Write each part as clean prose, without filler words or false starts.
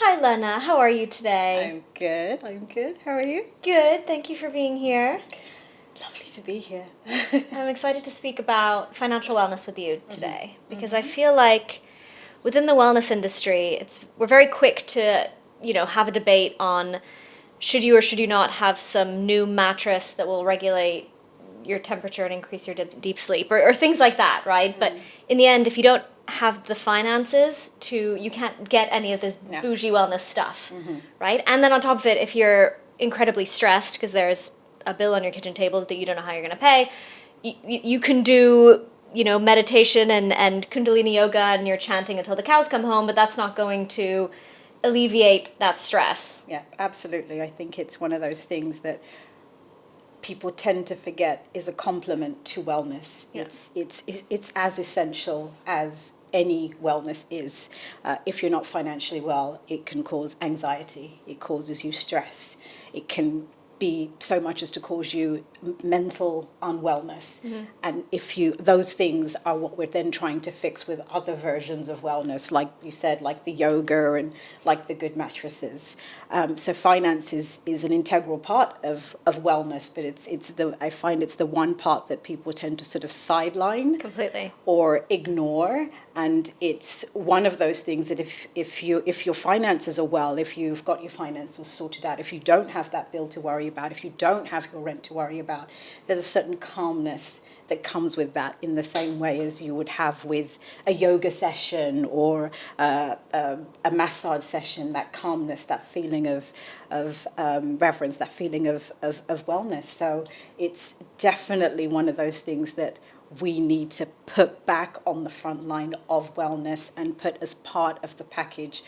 Hi Lena, how are you today? I'm good. I'm good. How are you? Good, thank you for being here. Lovely to be here. I'm excited to speak about financial wellness with you today because I feel like within the wellness industry, we're very quick to, have a debate on should you or should you not have some new mattress that will regulate your temperature and increase your deep sleep or things like that, right? But in the end, if you don't have the finances you can't get any of this bougie wellness stuff, right? And then on top of it, if you're incredibly stressed because there's a bill on your kitchen table that you don't know how you're going to pay, you can do meditation and kundalini yoga and you're chanting until the cows come home, but that's not going to alleviate that stress. Yeah, absolutely. I think it's one of those things that people tend to forget is a complement to wellness. Yeah. It's as essential as any wellness is. If you're not financially well, it can cause anxiety. It causes you stress. It can be so much as to cause you mental unwellness. And those things are what we're then trying to fix with other versions of wellness, like you said, like the yoga and like the good mattresses. So finance is an integral part of wellness, but I find it's the one part that people tend to sort of sideline Completely. or ignore. And it's one of those things that if your finances are well, if you've got your finances sorted out, if you don't have that bill to worry about, if you don't have your rent to worry about, there's a certain calmness that comes with that, in the same way as you would have with a yoga session or a massage session. That calmness, that feeling of reverence, that feeling of wellness. So it's definitely one of those things that we need to put back on the front line of wellness and put as part of the package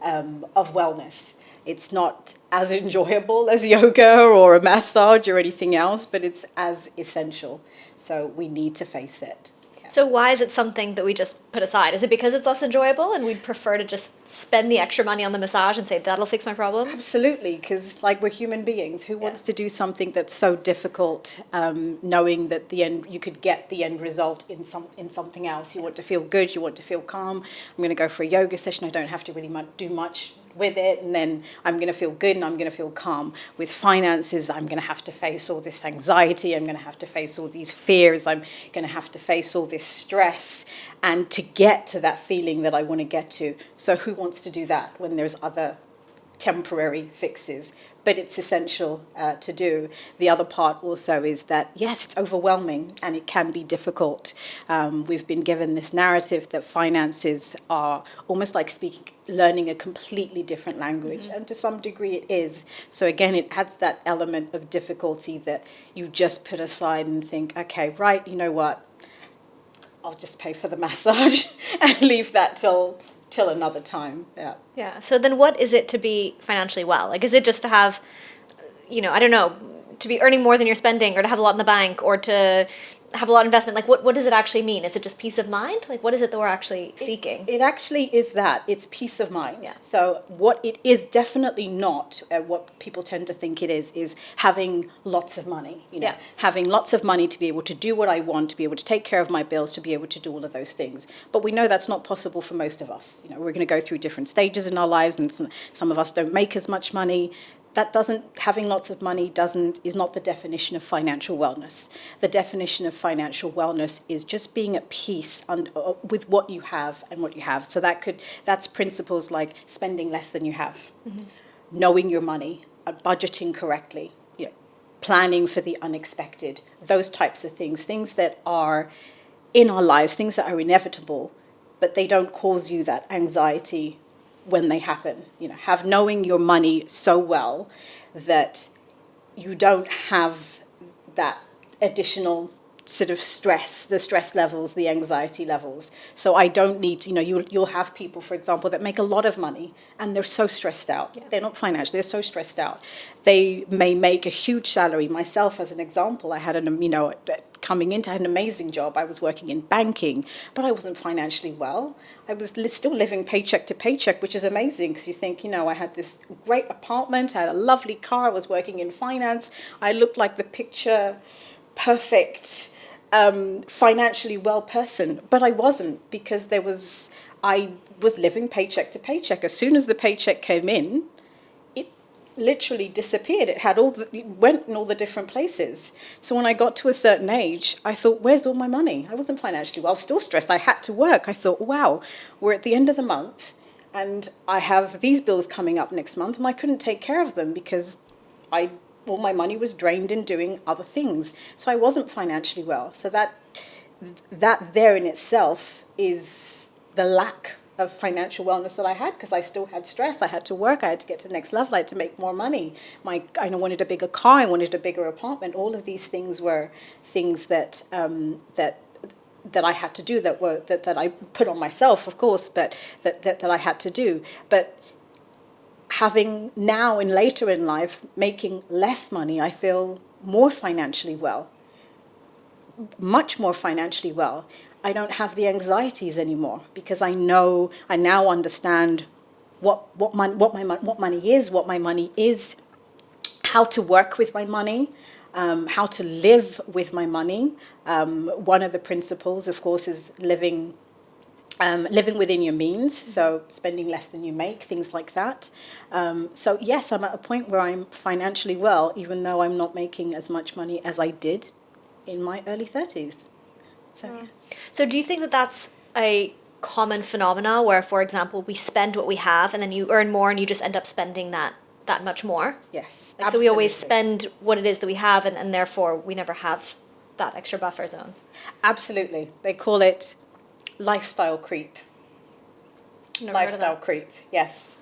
of wellness. It's not as enjoyable as yoga or a massage or anything else, but it's as essential. So we need to face it. So why is it something that we just put aside? Is it because it's less enjoyable and we'd prefer to just spend the extra money on the massage and say that'll fix my problems? Absolutely, because like we're human beings. Who wants to do something that's so difficult, knowing that you could get the end result in something else? You want to feel good, you want to feel calm. I'm going to go for a yoga session. I don't have to really do much with it, and then I'm going to feel good and I'm going to feel calm. With finances, I'm going to have to face all this anxiety, I'm going to have to face all these fears, I'm going to have to face all this stress, and to get to that feeling that I want to get to. So who wants to do that when there's other temporary fixes? But it's essential to do. The other part also is that, yes, it's overwhelming and it can be difficult. We've been given this narrative that finances are almost like learning a completely different language, and to some degree it is. So again, it adds that element of difficulty that you just put aside and think, okay, right, you know what? I'll just pay for the massage and leave that till another time. Yeah. So then what is it to be financially well? Like, is it just to have, I don't know, to be earning more than you're spending, or to have a lot in the bank, or to have a lot of investment? Like, what does it actually mean? Is it just peace of mind? Like, what is it that we're actually seeking? It actually is that. It's peace of mind. Yeah. So what it is definitely not, what people tend to think it is having lots of money. Having lots of money to be able to do what I want, to be able to take care of my bills, to be able to do all of those things. But we know that's not possible for most of us. We're going to go through different stages in our lives, and some of us don't make as much money. Having lots of money is not the definition of financial wellness. The definition of financial wellness is just being at peace with what you have and what you have. So that's principles like spending less than you have, knowing your money, budgeting correctly, planning for the unexpected, those types of things that are in our lives, things that are inevitable, but they don't cause you that anxiety when they happen. Knowing your money so well that you don't have that additional sort of stress, the stress levels, the anxiety levels. So I don't need to, you'll have people, for example, that make a lot of money and they're so stressed out. Yeah. They're not financially, they're so stressed out. They may make a huge salary. Myself, as an example, I had coming into, I had an amazing job. I was working in banking, but I wasn't financially well. I was still living paycheck to paycheck, which is amazing because you think, I had this great apartment, I had a lovely car, I was working in finance. I looked like the picture perfect financially well person, but I wasn't, because I was living paycheck to paycheck. As soon as the paycheck came in, it literally disappeared. It went in all the different places. So when I got to a certain age, I thought, where's all my money? I wasn't financially well. I was still stressed. I had to work. I thought, wow, we're at the end of the month and I have these bills coming up next month and I couldn't take care of them because all my money was drained in doing other things. So I wasn't financially well. So that there in itself is the lack of financial wellness that I had, because I still had stress. I had to work. I had to get to the next level. I had to make more money. I wanted a bigger car. I wanted a bigger apartment. All of these things were things that I had to do, that I put on myself, of course, but that I had to do. But having now later in life, making less money, I feel more financially well, much more financially well. I don't have the anxieties anymore because I now understand what money is, what my money is, how to work with my money, how to live with my money. One of the principles, of course, is living within your means, so spending less than you make, things like that. So yes, I'm at a point where I'm financially well, even though I'm not making as much money as I did in my early 30s. So do you think that that's a common phenomena where, for example, we spend what we have and then you earn more and you just end up spending that much more? Yes, like, so we always spend what it is that we have and therefore we never have that extra buffer zone. Absolutely. They call it lifestyle creep. Lifestyle creep, yes.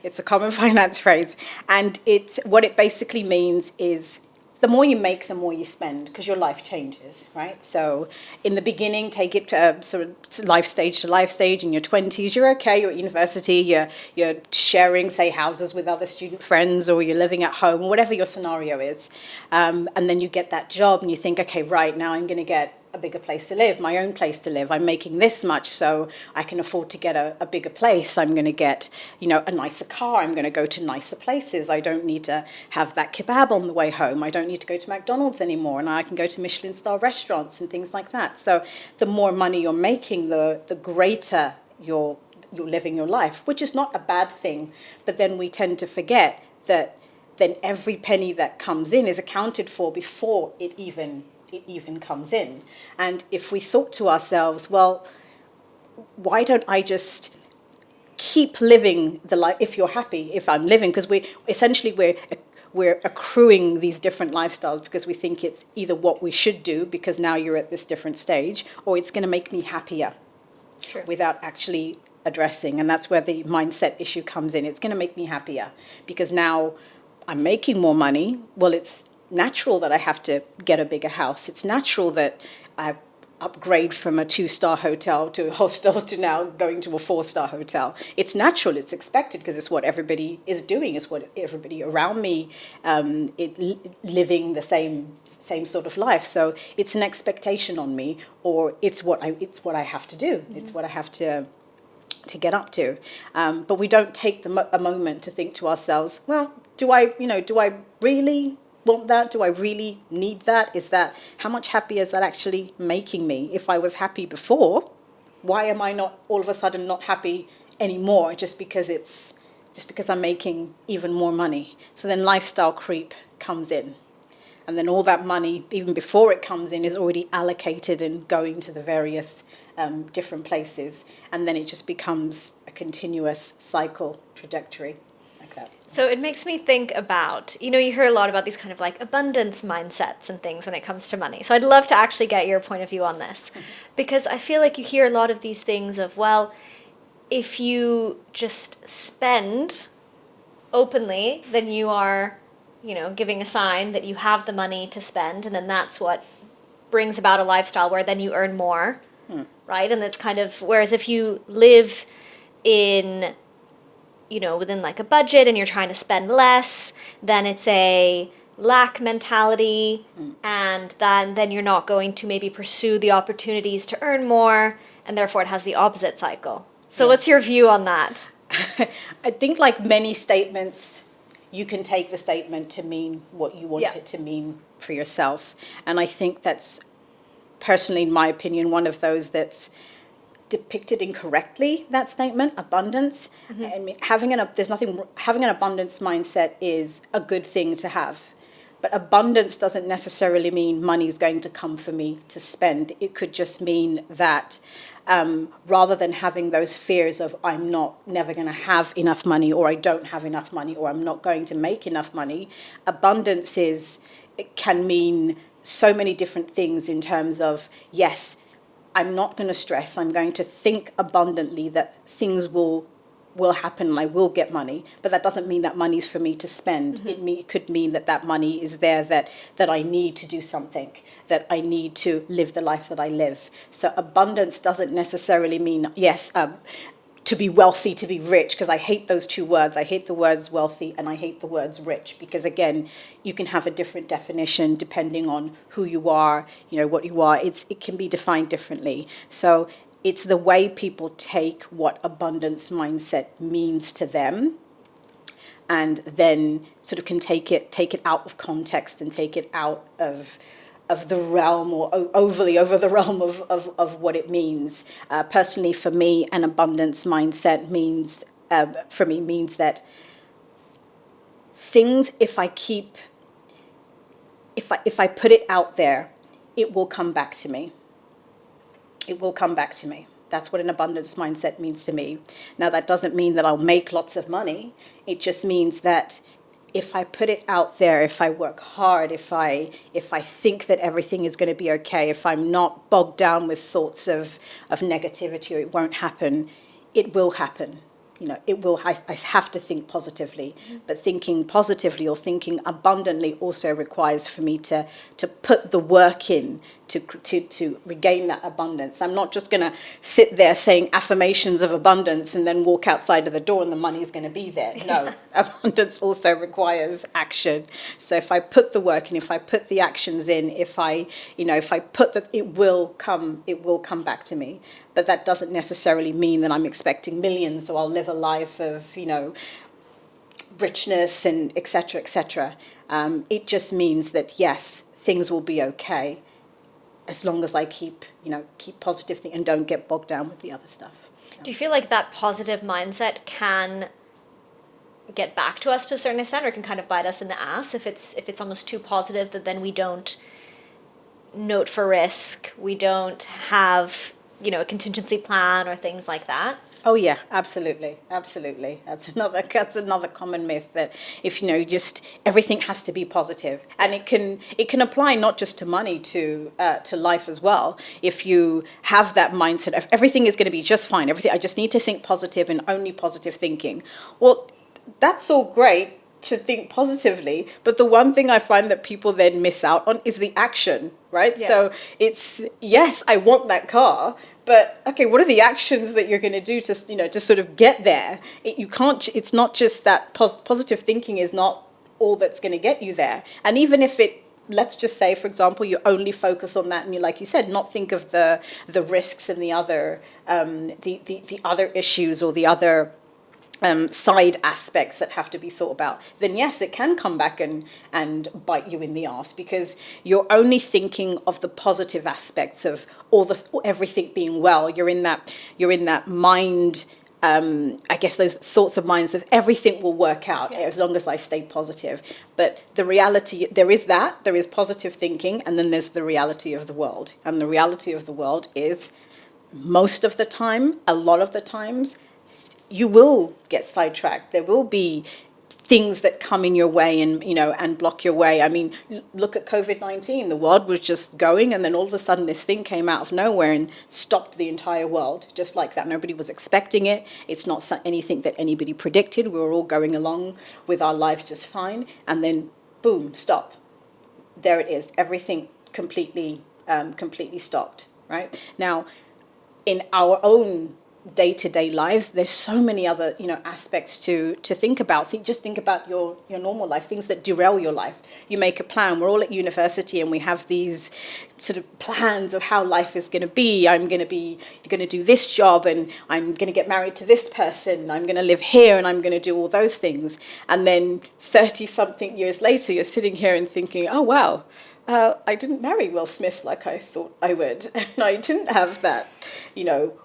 It's a common finance phrase. And what it basically means is the more you make, the more you spend, because your life changes, right? So in the beginning, take it sort of life stage to life stage. In your 20s, you're okay, you're at university, you're sharing, say, houses with other student friends, or you're living at home, or whatever your scenario is. And then you get that job and you think, okay, right, now I'm going to get a bigger place to live, my own place to live. I'm making this much, so I can afford to get a bigger place. I'm going to get, a nicer car. I'm going to go to nicer places. I don't need to have that kebab on the way home. I don't need to go to McDonald's anymore. And I can go to Michelin star restaurants and things like that. So the more money you're making, the greater you're living your life, which is not a bad thing. But then we tend to forget that then every penny that comes in is accounted for before it even comes in. And if we thought to ourselves, well, why don't I just keep living the life, if you're happy, if I'm living, because we're accruing these different lifestyles because we think it's either what we should do because now you're at this different stage, or it's going to make me happier. Sure. Without actually addressing. And that's where the mindset issue comes in. It's going to make me happier because now I'm making more money. Well, it's natural that I have to get a bigger house. It's natural that I upgrade from a 2-star hotel to a hostel to now going to a 4-star hotel. It's natural, it's expected, because it's what everybody is doing. It's what everybody around me living the same sort of life. So it's an expectation on me, or it's what I have to do. Mm-hmm. It's what I have to get up to. But we don't take a moment to think to ourselves, well, do I really want that? Do I really need that? How much happier is that actually making me? If I was happy before, why am I not all of a sudden not happy anymore just because I'm making even more money? So then lifestyle creep comes in. And then all that money, even before it comes in, is already allocated and going to the various different places. And then it just becomes a continuous cycle trajectory. So it makes me think about, you hear a lot about these kind of like abundance mindsets and things when it comes to money. So I'd love to actually get your point of view on this, because I feel like you hear a lot of these things of, well, if you just spend openly, then you are, giving a sign that you have the money to spend, and then that's what brings about a lifestyle where then you earn more, right? And it's kind of, whereas if you live in within like a budget and you're trying to spend less, then it's a lack mentality, and then you're not going to maybe pursue the opportunities to earn more, and therefore it has the opposite cycle. So what's your view on that? I think, like many statements, you can take the statement to mean what you want it to mean for yourself. And I think that's, personally, in my opinion, one of those that's depicted incorrectly, that statement, abundance. I mean, having an abundance mindset is a good thing to have. But abundance doesn't necessarily mean money is going to come for me to spend. It could just mean that rather than having those fears of I'm never going to have enough money, or I don't have enough money, or I'm not going to make enough money, abundance it can mean so many different things in terms of, yes, I'm not going to stress. I'm going to think abundantly that things will happen and I will get money. But that doesn't mean that money's for me to spend. It could mean that money is there that I need to do something, that I need to live the life that I live. So abundance doesn't necessarily mean, yes, to be wealthy, to be rich, because I hate those two words. I hate the words wealthy and I hate the words rich, because again, you can have a different definition depending on who you are, what you are. It can be defined differently. So it's the way people take what abundance mindset means to them, and then sort of can take it out of context and take it out of the realm, or overly over the realm of what it means. Personally, for me, an abundance mindset means that things, if I put it out there, it will come back to me. It will come back to me. That's what an abundance mindset means to me. Now, that doesn't mean that I'll make lots of money. It just means that if I put it out there, if I work hard, if I think that everything is going to be okay, if I'm not bogged down with thoughts of negativity, or it won't happen, it will happen. It will. I have to think positively, but thinking positively or thinking abundantly also requires for me to put the work in to regain that abundance. I'm not just going to sit there saying affirmations of abundance and then walk outside of the door and the money is going to be there. No, abundance also requires action. So if I put the work in, if I put the actions in, if I put that, it will come back to me. But that doesn't necessarily mean that I'm expecting millions, so I'll live a life of, richness and et cetera, et cetera. It just means that, yes, things will be okay as long as I keep positive and don't get bogged down with the other stuff. Do you feel like that positive mindset can get back to us to a certain extent, or can kind of bite us in the ass if it's almost too positive, that then we don't note for risk, we don't have a contingency plan or things like that? Oh yeah, absolutely. That's another common myth, that if just everything has to be positive, and it can apply not just to money, to life as well. If you have that mindset of everything is going to be just fine, I just need to think positive and only positive thinking. Well, that's all great to think positively, but the one thing I find that people then miss out on is the action, right? Yeah. So it's, yes, I want that car, but okay, what are the actions that you're going to do to sort of get there? It's not just that positive thinking is not all that's going to get you there. And even if let's just say, for example, you only focus on that, and you, like you said, not think of the risks and the other issues, or the other side aspects that have to be thought about, then yes, it can come back and bite you in the arse, because you're only thinking of the positive aspects of everything being well. You're in that mind, I guess those thoughts of minds of everything will work out as long as I stay positive. But the reality, there is positive thinking, and then there's the reality of the world. And the reality of the world is, most of the time, a lot of the times, you will get sidetracked. There will be things that come in your way and block your way. I mean, look at COVID-19. The world was just going, and then all of a sudden this thing came out of nowhere and stopped the entire world, just like that. Nobody was expecting it. It's not anything that anybody predicted. We were all going along with our lives just fine, and then boom, stop. There it is. Everything completely stopped, right? Now, in our own day-to-day lives, there's so many other aspects to think about. Just think about your normal life, things that derail your life. You make a plan. We're all at university and we have these sort of plans of how life is going to be. I'm going to do this job, and I'm going to get married to this person. I'm going to live here, and I'm going to do all those things. And then 30 something years later, you're sitting here and thinking, oh wow, I didn't marry Will Smith like I thought I would. And I didn't have that,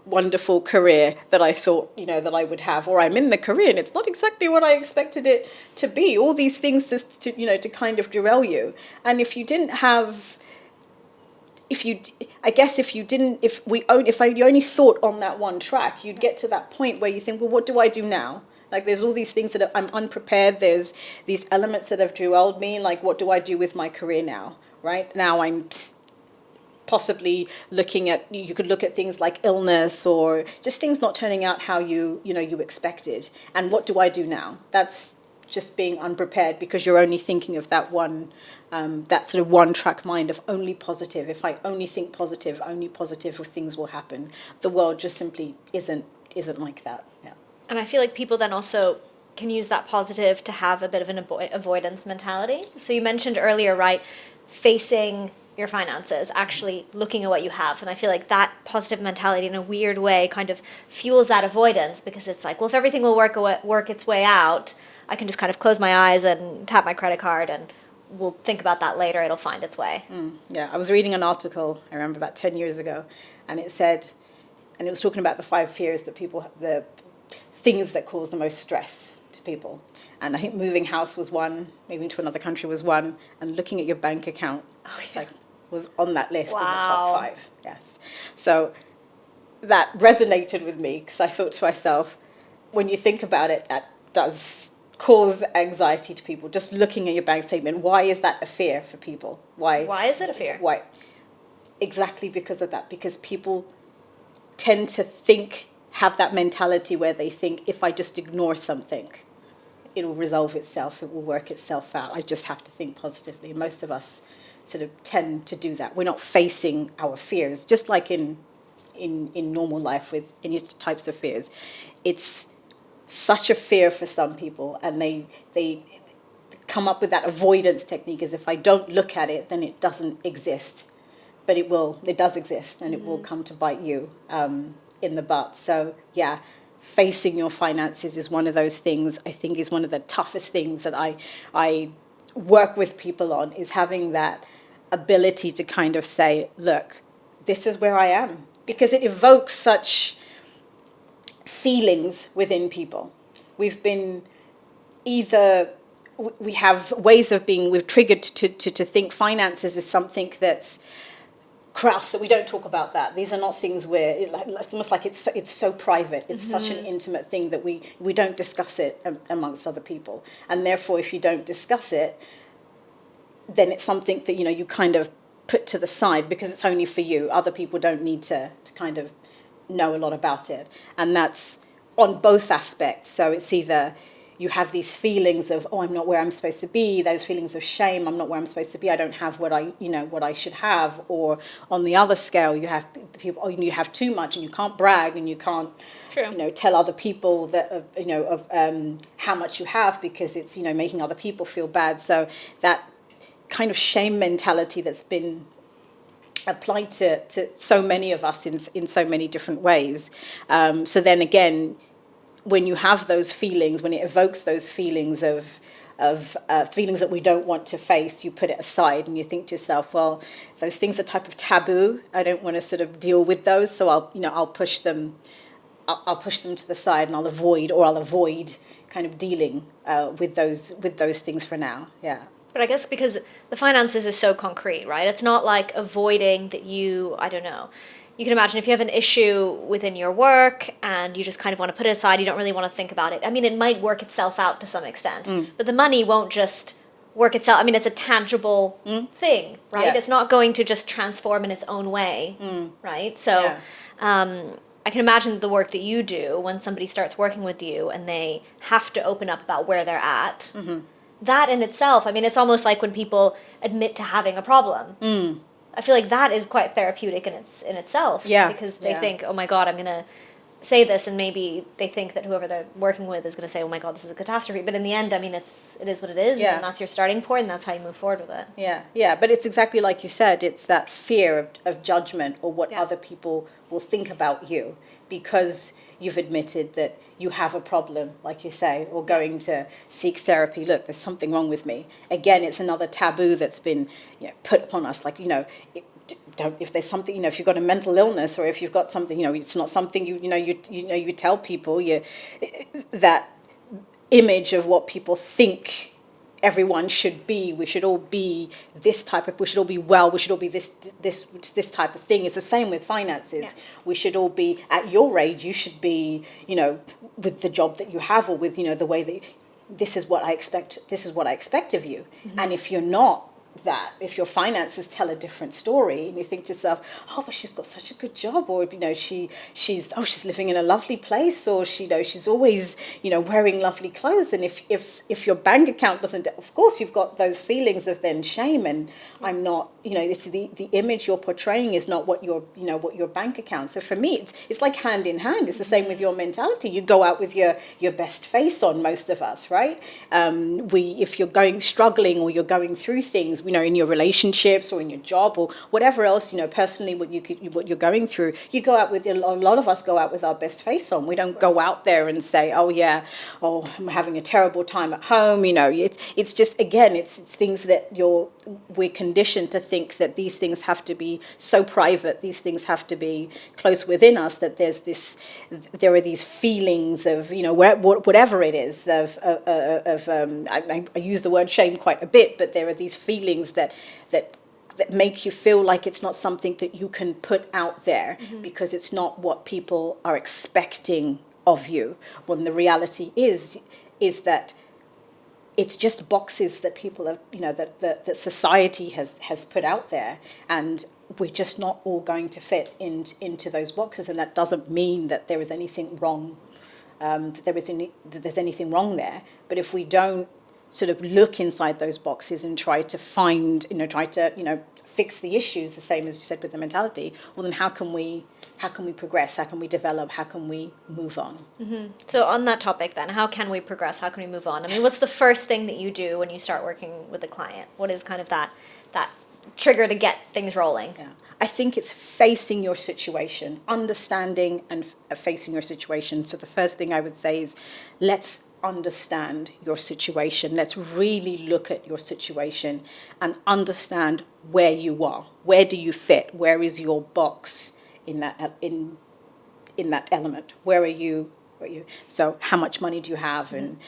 wonderful career that I thought, that I would have. Or I'm in the career and it's not exactly what I expected it to be. All these things to kind of derail you. And if you didn't have... If you only thought on that one track, you'd get to that point where you think, well, what do I do now? Like, there's all these things that I'm unprepared. There's these elements that have derailed me. Like, what do I do with my career now? Right now, I'm possibly looking at. You could look at things like illness or just things not turning out how you expected. And what do I do now? That's just being unprepared because you're only thinking of that one. That sort of one-track mind of only positive. If I only think positive, only positive things will happen. The world just simply isn't like that. Yeah. And I feel like people then also can use that positive to have a bit of an avoidance mentality. So you mentioned earlier, right, facing your finances, actually looking at what you have. And I feel like that positive mentality in a weird way kind of fuels that avoidance because it's like, well, if everything will work its way out, I can just kind of close my eyes and tap my credit card and we'll think about that later. It'll find its way. Yeah, I was reading an article, I remember about 10 years ago, and it was talking about the 5 fears that the things that cause the most stress to people. And I think moving house was one, moving to another country was one, and looking at your bank account was on that list in the top 5. Yes. So that resonated with me because I thought to myself, when you think about it, that does cause anxiety to people. Just looking at your bank statement, why is that a fear for people? Why is it a fear? Why? Exactly because of that. Because people tend to have that mentality where they think, if I just ignore something, it will resolve itself, it will work itself out. I just have to think positively. Most of us sort of tend to do that. We're not facing our fears, just like in normal life with any types of fears. It's such a fear for some people, and they come up with that avoidance technique as if I don't look at it, then it doesn't exist. But it does exist, and it will come to bite you in the butt. So yeah, facing your finances is one of those things, I think is one of the toughest things that I work with people on, is having that ability to kind of say, look, this is where I am. Because it evokes such feelings within people. We've triggered to think finances is something that's crass, that we don't talk about that. These are not things where it's almost like it's so private. It's such an intimate thing that we don't discuss it amongst other people. And therefore, if you don't discuss it, then it's something that you kind of put to the side because it's only for you. Other people don't need to kind of know a lot about it. And that's on both aspects. So it's either you have these feelings of, oh, I'm not where I'm supposed to be, those feelings of shame, I'm not where I'm supposed to be, I don't have what I should have. Or on the other scale, you have people, you have too much and you can't brag and you can't tell other people that of how much you have because it's making other people feel bad. So that kind of shame mentality that's been applied to so many of us in so many different ways. So then again, when you have those feelings, when it evokes those feelings of feelings that we don't want to face, you put it aside and you think to yourself, well, those things are type of taboo. I don't want to sort of deal with those, so I'll push them. I'll push them to the side and I'll avoid kind of dealing with those things for now. Yeah. But I guess because the finances is so concrete, right? It's not like avoiding that I don't know. You can imagine if you have an issue within your work and you just kind of want to put it aside, you don't really want to think about it. I mean, it might work itself out to some extent, but the money won't just work itself. I mean, it's a tangible thing, right? Yeah. It's not going to just transform in its own way, right? So I can imagine the work that you do when somebody starts working with you and they have to open up about where they're at. That in itself, I mean, it's almost like when people admit to having a problem. I feel like that is quite therapeutic in itself. Yeah. Because they think, oh my God, I'm going to say this, and maybe they think that whoever they're working with is going to say, oh my God, this is a catastrophe. But in the end, I mean, it is what it is, and that's your starting point, and that's how you move forward with it. Yeah. But it's exactly like you said, it's that fear of judgment or what other people will think about you. Because you've admitted that you have a problem, like you say, or going to seek therapy. Look, there's something wrong with me. Again, it's another taboo that's been put upon us. Like, don't, if there's something, if you've got a mental illness, or if you've got something, it's not something you tell people. That image of what people think everyone should be. We should all be this type of. We should all be well. We should all be this type of thing. It's the same with finances. Yeah. We should all be at your age. You should be, with the job that you have, or with the way that. This is what I expect. This is what I expect of you. Mm-hmm. And if you're not that, if your finances tell a different story, and you think to yourself, oh, but she's got such a good job, or she's living in a lovely place, or she's always wearing lovely clothes, and if your bank account doesn't, of course you've got those feelings of then shame, and I'm not, it's the image you're portraying is not what your bank account. So for me, it's like hand in hand. It's the same with your mentality. You go out with your best face on, most of us, right? If you're struggling, or you're going through things, in your relationships or in your job or whatever else, personally, what you're going through, you go out with, a lot of us go out with our best face on. We don't go out there and say, I'm having a terrible time at home. It's just, again, it's things that we're conditioned to think that these things have to be so private, these things have to be close within us, that there are these feelings of, whatever it is, I use the word shame quite a bit, but there are these feelings that make you feel like it's not something that you can put out there, mm-hmm. because it's not what people are expecting of you. When the reality is that it's just boxes that people have, that society has put out there, and we're just not all going to fit into those boxes. And that doesn't mean that there is anything wrong, that there's anything wrong there. But if we don't sort of look inside those boxes and try to find, fix the issues, the same as you said with the mentality, well, then how can we progress? How can we develop? How can we move on? Mm-hmm. So on that topic then, how can we progress? How can we move on? I mean, what's the first thing that you do when you start working with a client? What is kind of that trigger to get things rolling? Yeah. I think it's facing your situation, understanding and facing your situation. So the first thing I would say is, let's understand your situation. Let's really look at your situation and understand where you are. Where do you fit? Where is your box in that element? Where are you? So how much money do you have, and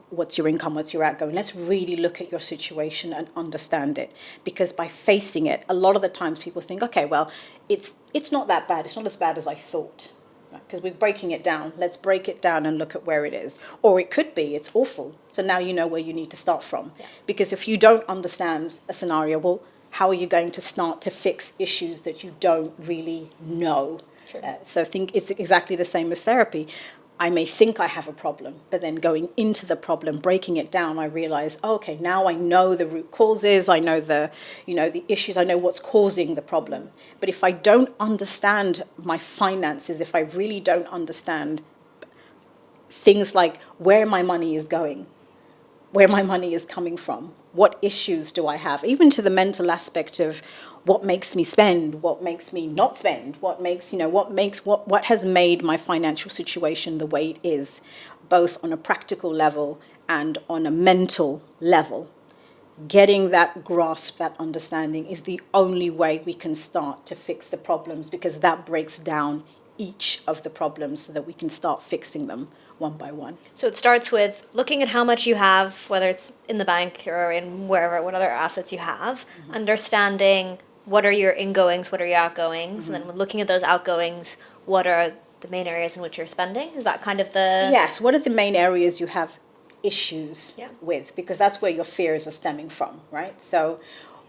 what's your income, what's your outgoing? Let's really look at your situation and understand it, because by facing it, a lot of the times people think, okay, well, it's not that bad. It's not as bad as I thought. Because we're breaking it down. Let's break it down and look at where it is. Or it could be, it's awful. So now you know where you need to start from. Yeah. Because if you don't understand a scenario, well, how are you going to start to fix issues that you don't really know? Sure. So I think it's exactly the same as therapy. I may think I have a problem, but then going into the problem, breaking it down, I realize, okay, now I know the root causes, I know the issues, I know what's causing the problem. But if I don't understand my finances, if I really don't understand things like where my money is going, where my money is coming from, what issues do I have, even to the mental aspect of what makes me spend, what makes me not spend, what has made my financial situation the way it is, both on a practical level and on a mental level. Getting that grasp, that understanding is the only way we can start to fix the problems, because that breaks down each of the problems so that we can start fixing them one by one. So it starts with looking at how much you have, whether it's in the bank or in wherever, what other assets you have, mm-hmm. understanding what are your ingoings, what are your outgoings, mm-hmm. and then when looking at those outgoings, what are the main areas in which you're spending? Is that kind of the... Yes, what are the main areas you have issues with? Because that's where your fears are stemming from, right? So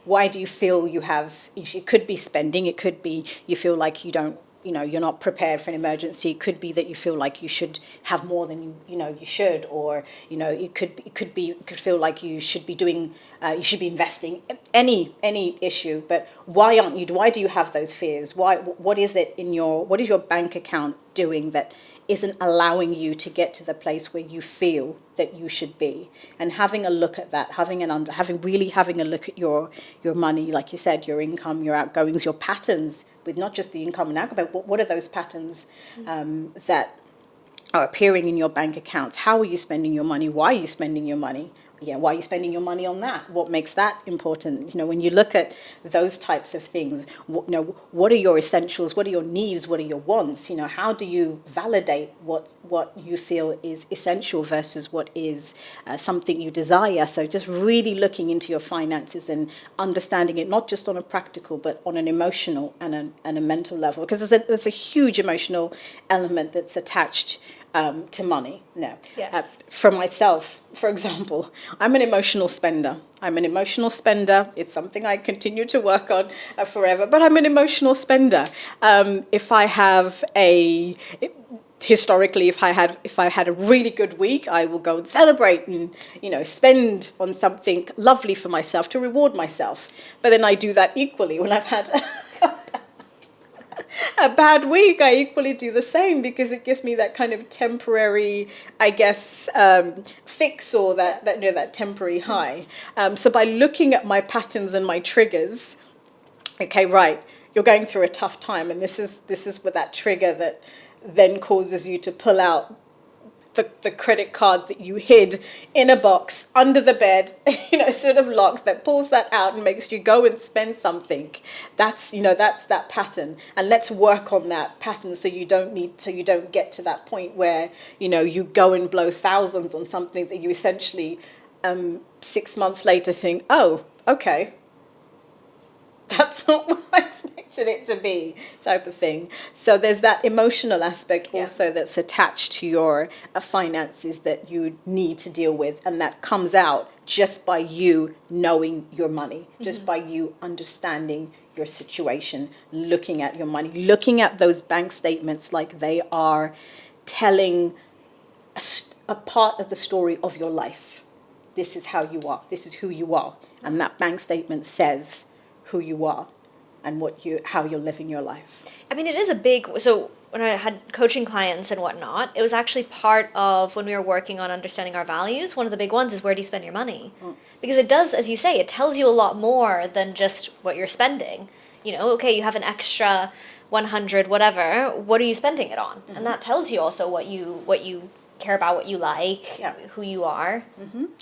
why do you feel you have issues? It could be spending, it could be you feel like you're not prepared for an emergency. It could be that you feel like you should have more than you should, or it could feel like you should be doing, you should be investing. Any issue, but why aren't you? Why do you have those fears? What is it what is your bank account doing that isn't allowing you to get to the place where you feel that you should be? And having a look at that, having a look at your money, like you said, your income, your outgoings, your patterns, with not just the income and outgo, but what are those patterns that are appearing in your bank accounts. How are you spending your money? Why are you spending your money? Yeah, why are you spending your money on that? What makes that important? When you look at those types of things, what are your essentials? What are your needs? What are your wants? How do you validate what you feel is essential versus what is something you desire? So just really looking into your finances and understanding it, not just on a practical, but on an emotional and a mental level, because there's a huge emotional element that's attached to money. No. Yes. For myself, for example, I'm an emotional spender. It's something I continue to work on forever, but I'm an emotional spender. Historically, if I had a really good week, I will go and celebrate and spend on something lovely for myself to reward myself. But then I do that equally when I've had a bad week. I equally do the same, because it gives me that kind of temporary, I guess, fix, or that temporary high. So by looking at my patterns and my triggers, okay, right, you're going through a tough time, and this is with that trigger that then causes you to pull out the credit card that you hid in a box under the bed, sort of locked, that pulls that out and makes you go and spend something. That's that pattern. And let's work on that pattern so you don't get to that point where, you go and blow thousands on something that you essentially 6 months later think, oh, okay, that's not what I expected it to be, type of thing. So there's that emotional aspect also that's attached to your finances that you need to deal with, and that comes out just by you knowing your money, just by you understanding your situation, looking at your money, looking at those bank statements like they are telling a part of the story of your life. This is how you are. This is who you are. And that bank statement says who you are and how you're living your life. I mean, it is a big, so when I had coaching clients and whatnot, it was actually part of when we were working on understanding our values. One of the big ones is, where do you spend your money? Because it does, as you say, it tells you a lot more than just what you're spending. Okay, you have an extra 100 whatever, what are you spending it on? And that tells you also what you care about, what you like, who you are.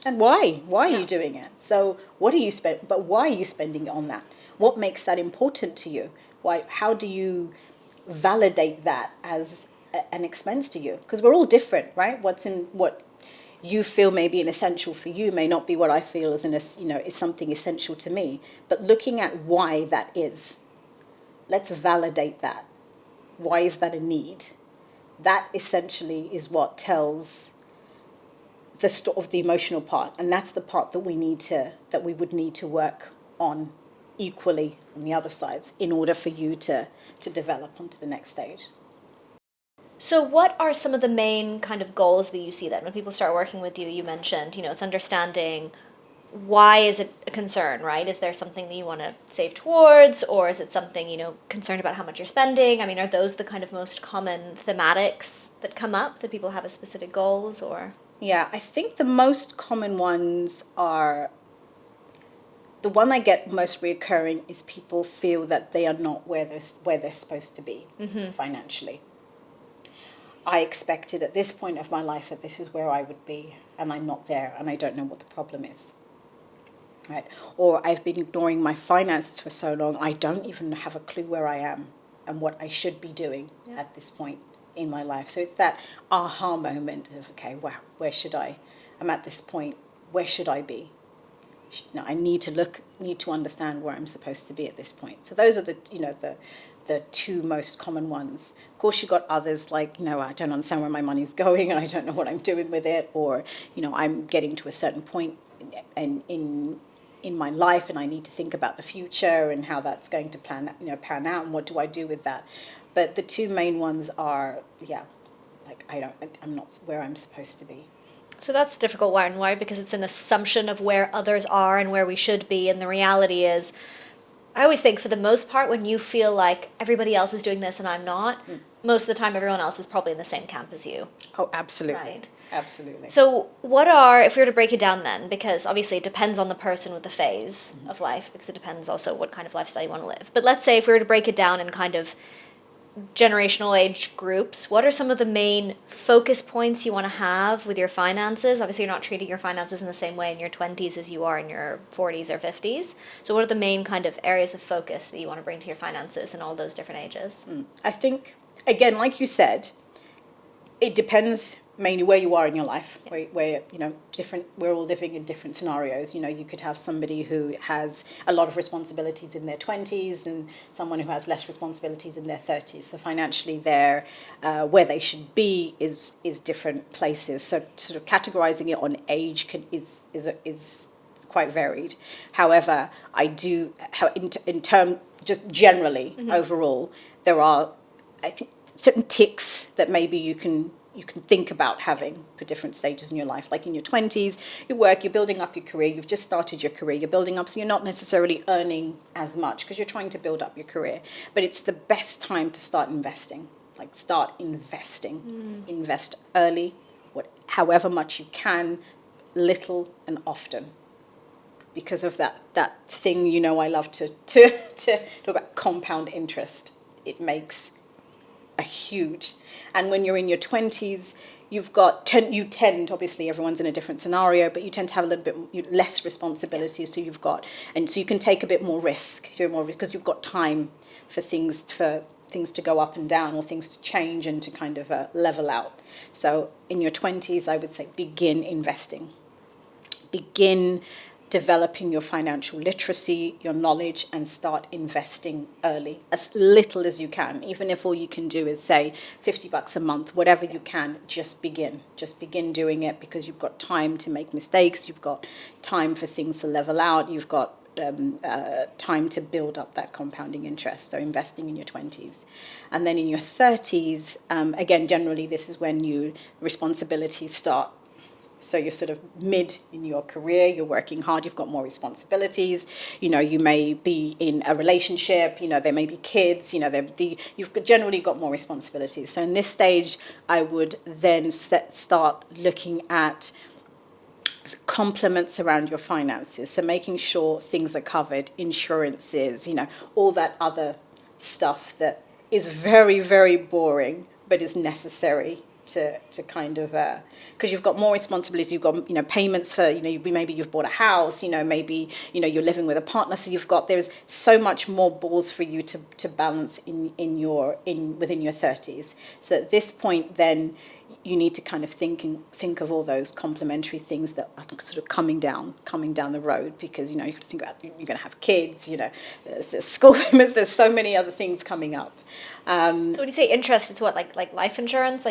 And why are you doing it? So what are you but why are you spending it on that? What makes that important to you? How do you validate that as an expense to you? Because we're all different, right? What you feel may be an essential for you may not be what I feel is something essential to me. But looking at why that is, let's validate that. Why is that a need? That essentially is what tells of the emotional part, and that's the part that we would need to work on equally on the other sides in order for you to develop onto the next stage. So what are some of the main kind of goals that you see then when people start working with you? You mentioned, it's understanding why is it a concern, right? Is there something that you want to save towards, or is it something, concerned about how much you're spending? I mean, are those the kind of most common thematics that come up, that people have as specific goals, or? Yeah, I think the most common ones are, the one I get most reoccurring is people feel that they are not where they're supposed to be financially. I expected at this point of my life that this is where I would be, and I'm not there, and I don't know what the problem is. Right? Or I've been ignoring my finances for so long, I don't even have a clue where I am and what I should be doing at this point in my life. So it's that aha moment of, okay, wow, I'm at this point, where should I be? I need to understand where I'm supposed to be at this point. So those are the two most common ones. Of course, you've got others like, I don't understand where my money's going and I don't know what I'm doing with it, or, I'm getting to a certain point in my life and I need to think about the future and how that's going to pan out and what do I do with that. But the two main ones are, I'm not where I'm supposed to be. So that's a difficult one. Why? Because it's an assumption of where others are and where we should be. And the reality is, I always think for the most part, when you feel like everybody else is doing this and I'm not, most of the time everyone else is probably in the same camp as you. Oh, absolutely. Right. Absolutely. So if we were to break it down then, because obviously it depends on the person with the phase of life, because it depends also what kind of lifestyle you want to live. But let's say if we were to break it down and kind of generational age groups, what are some of the main focus points you want to have with your finances? Obviously, you're not treating your finances in the same way in your 20s as you are in your 40s or 50s. So what are the main kind of areas of focus that you want to bring to your finances in all those different ages? I think, again, like you said, it depends mainly where you are in your life, where we're all living in different scenarios. You could have somebody who has a lot of responsibilities in their 20s and someone who has less responsibilities in their 30s. So financially, they're where they should be is different places. So sort of categorizing it on age is quite varied. However, I do in term just generally overall, there are, I think, certain ticks that maybe you can think about having for different stages in your life. Like in your 20s, you work, you're building up your career, you've just started your career, you're building up, so you're not necessarily earning as much because you're trying to build up your career. But it's the best time to start investing. Like start investing. Invest early, however much you can, little and often. Because of that thing, I love to talk about compound interest. It makes a huge, and when you're in your 20s, you tend, obviously everyone's in a different scenario, but you tend to have a little bit less responsibility, so you can take a bit more risk, because you've got time for things to go up and down, or things to change and to kind of level out. So in your 20s, I would say begin investing. Begin developing your financial literacy, your knowledge, and start investing early, as little as you can. Even if all you can do is say $50 a month, whatever you can, just begin doing it, because you've got time to make mistakes, you've got time for things to level out, you've got time to build up that compounding interest. So investing in your 20s. And then in your 30s, again, generally this is when responsibilities start. So you're sort of mid in your career, you're working hard, you've got more responsibilities, you may be in a relationship, there may be kids, you've generally got more responsibilities. So in this stage, I would then start looking at complements around your finances. So making sure things are covered, insurances, all that other stuff that is very, very boring, but is necessary to kind of, because you've got more responsibilities, you've got, payments for, maybe you've bought a house, maybe, you're living with a partner. So there's so much more balls for you to balance within your 30s. So at this point, then you need to kind of think of all those complementary things that are sort of coming down the road, because, you have to think about, you're going to have kids, there's school payments, there's so many other things coming up. So when you say interest, it's what, like life insurance?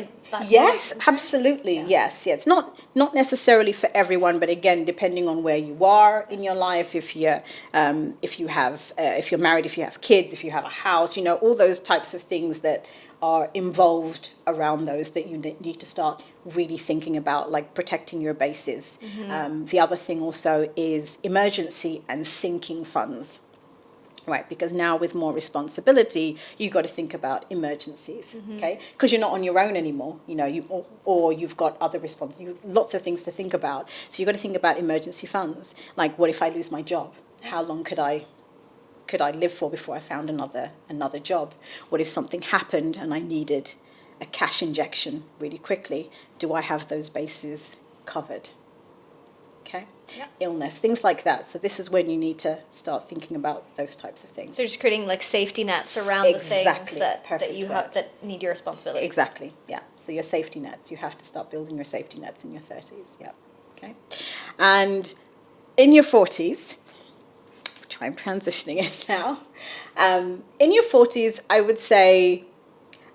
Yes, absolutely. Yeah. Yes. It's not necessarily for everyone, but again, depending on where you are in your life, if you're married, if you have kids, if you have a house, all those types of things that are involved around those that you need to start really thinking about, like protecting your bases. The other thing also is emergency and sinking funds. Right, because now with more responsibility, you've got to think about emergencies, okay? Because you're not on your own anymore, or you've got other lots of things to think about. So you've got to think about emergency funds. Like, what if I lose my job? How long could I live for before I found another job? What if something happened and I needed a cash injection really quickly? Do I have those bases covered? Okay. Yep. Illness, things like that. So this is when you need to start thinking about those types of things. So just creating like safety nets around the things that you have that need your responsibility. Exactly. Yeah. So your safety nets, you have to start building your safety nets in your 30s. Yeah. Okay. And in your 40s, which I'm transitioning it now, in your 40s, I would say,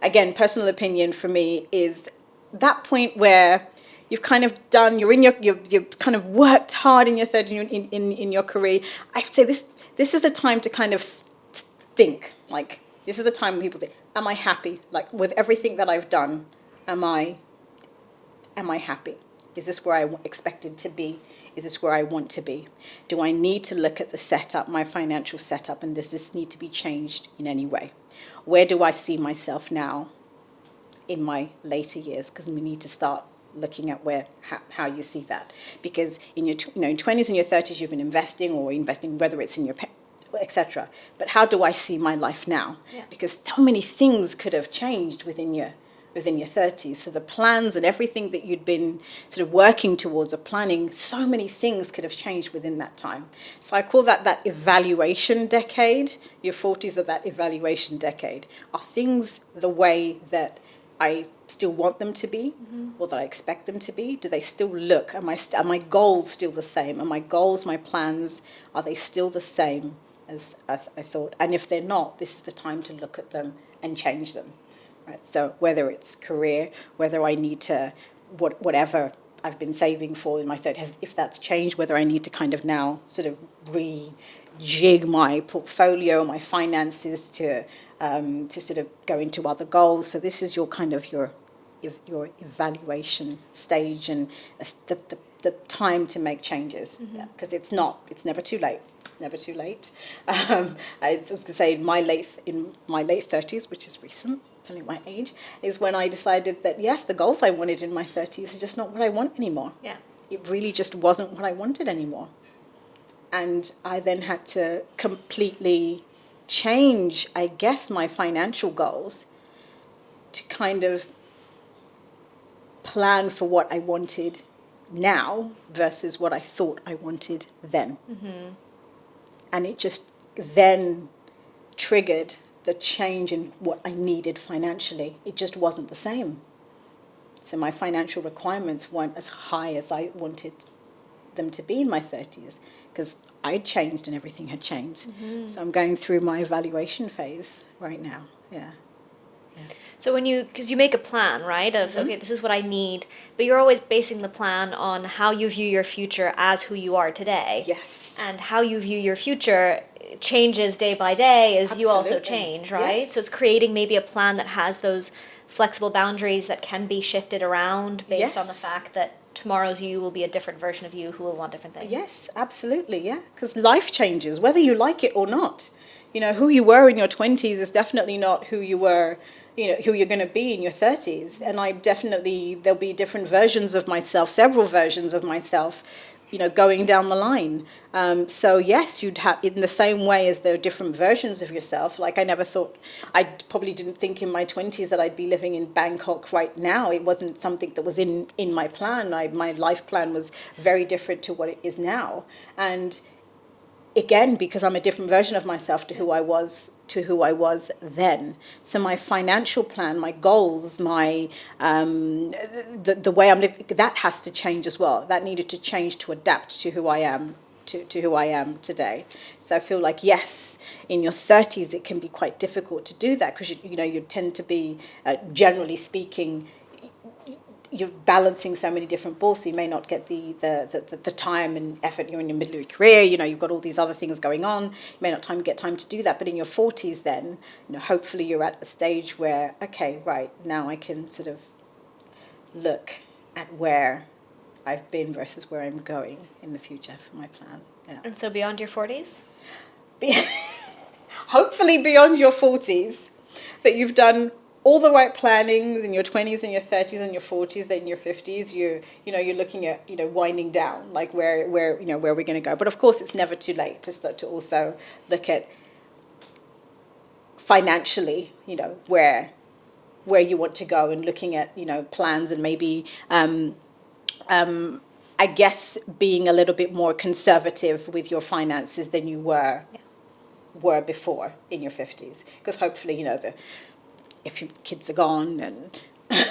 again, personal opinion for me is that point where you've kind of done, you've kind of worked hard in your 30s, in your career. I'd say this is the time to kind of think, like, this is the time when people think, am I happy? Like, with everything that I've done, am I happy? Is this where I expected to be? Is this where I want to be? Do I need to look at the setup, my financial setup, and does this need to be changed in any way? Where do I see myself now in my later years? Because we need to start looking at how you see that, because in your 20s and your 30s you've been investing, whether it's in your etc. But how do I see my life now? Yeah. Because so many things could have changed within your 30s. So the plans and everything that you'd been sort of working towards or planning, so many things could have changed within that time. So I call that evaluation decade. Your 40s are that evaluation decade. Are things the way that I still want them to be, or that I expect them to be? Do they still look? Are my goals still the same? Are my goals, my plans, are they still the same as I thought? And if they're not, this is the time to look at them and change them. Right? So whether it's career, whether I need to, whatever I've been saving for in my 30s, if that's changed, whether I need to kind of now sort of rejig my portfolio, my finances to sort of go into other goals. So this is your kind of your evaluation stage and the time to make changes, because it's never too late. It's never too late. I was going to say in my late 30s, which is recent, telling my age, is when I decided that yes, the goals I wanted in my 30s is just not what I want anymore. Yeah. It really just wasn't what I wanted anymore. And I then had to completely change, I guess, my financial goals to kind of plan for what I wanted now versus what I thought I wanted then. Mm-hmm. And it just then triggered the change in what I needed financially. It just wasn't the same. So my financial requirements weren't as high as I wanted them to be in my 30s, because I'd changed and everything had changed. Mm-hmm. So I'm going through my evaluation phase right now. Yeah. So because you make a plan, right, of, okay, this is what I need, but you're always basing the plan on how you view your future as who you are today. Yes. And how you view your future changes day by day as Absolutely. you also change, right? Yes. So it's creating maybe a plan that has those flexible boundaries that can be shifted around based on the fact that tomorrow's you will be a different version of you who will want different things. Yes, absolutely, yeah. Because life changes, whether you like it or not. You know, who you were in your 20s is definitely not who you were, who you're going to be in your 30s. And there'll be different versions of myself, several versions of myself, going down the line. So yes, you'd have, in the same way as there are different versions of yourself. Like I probably didn't think in my 20s that I'd be living in Bangkok right now. It wasn't something that was in my plan. My life plan was very different to what it is now. And again, because I'm a different version of myself to who I was then. So my financial plan, my goals, my the way I'm living, that has to change as well. That needed to change to adapt to who I am, to who I am today. So I feel like, yes, in your 30s it can be quite difficult to do that, because you tend to be, generally speaking, you're balancing so many different balls, so you may not get the time and effort. You're in your middle of your career, you've got all these other things going on. You may not get time to do that. But in your 40s then, hopefully you're at a stage where, okay, right, now I can sort of look at where I've been versus where I'm going in the future for my plan. Yeah. And so beyond your 40s? Hopefully beyond your 40s, that you've done all the right plannings in your 20s and your 30s and your 40s, then in your 50s, you're looking at, winding down, like where we're going to go. But of course, it's never too late to start to also look at financially, where you want to go, and looking at, plans, and maybe, I guess, being a little bit more conservative with your finances than you were before in your 50s. Because hopefully, if your kids are gone, and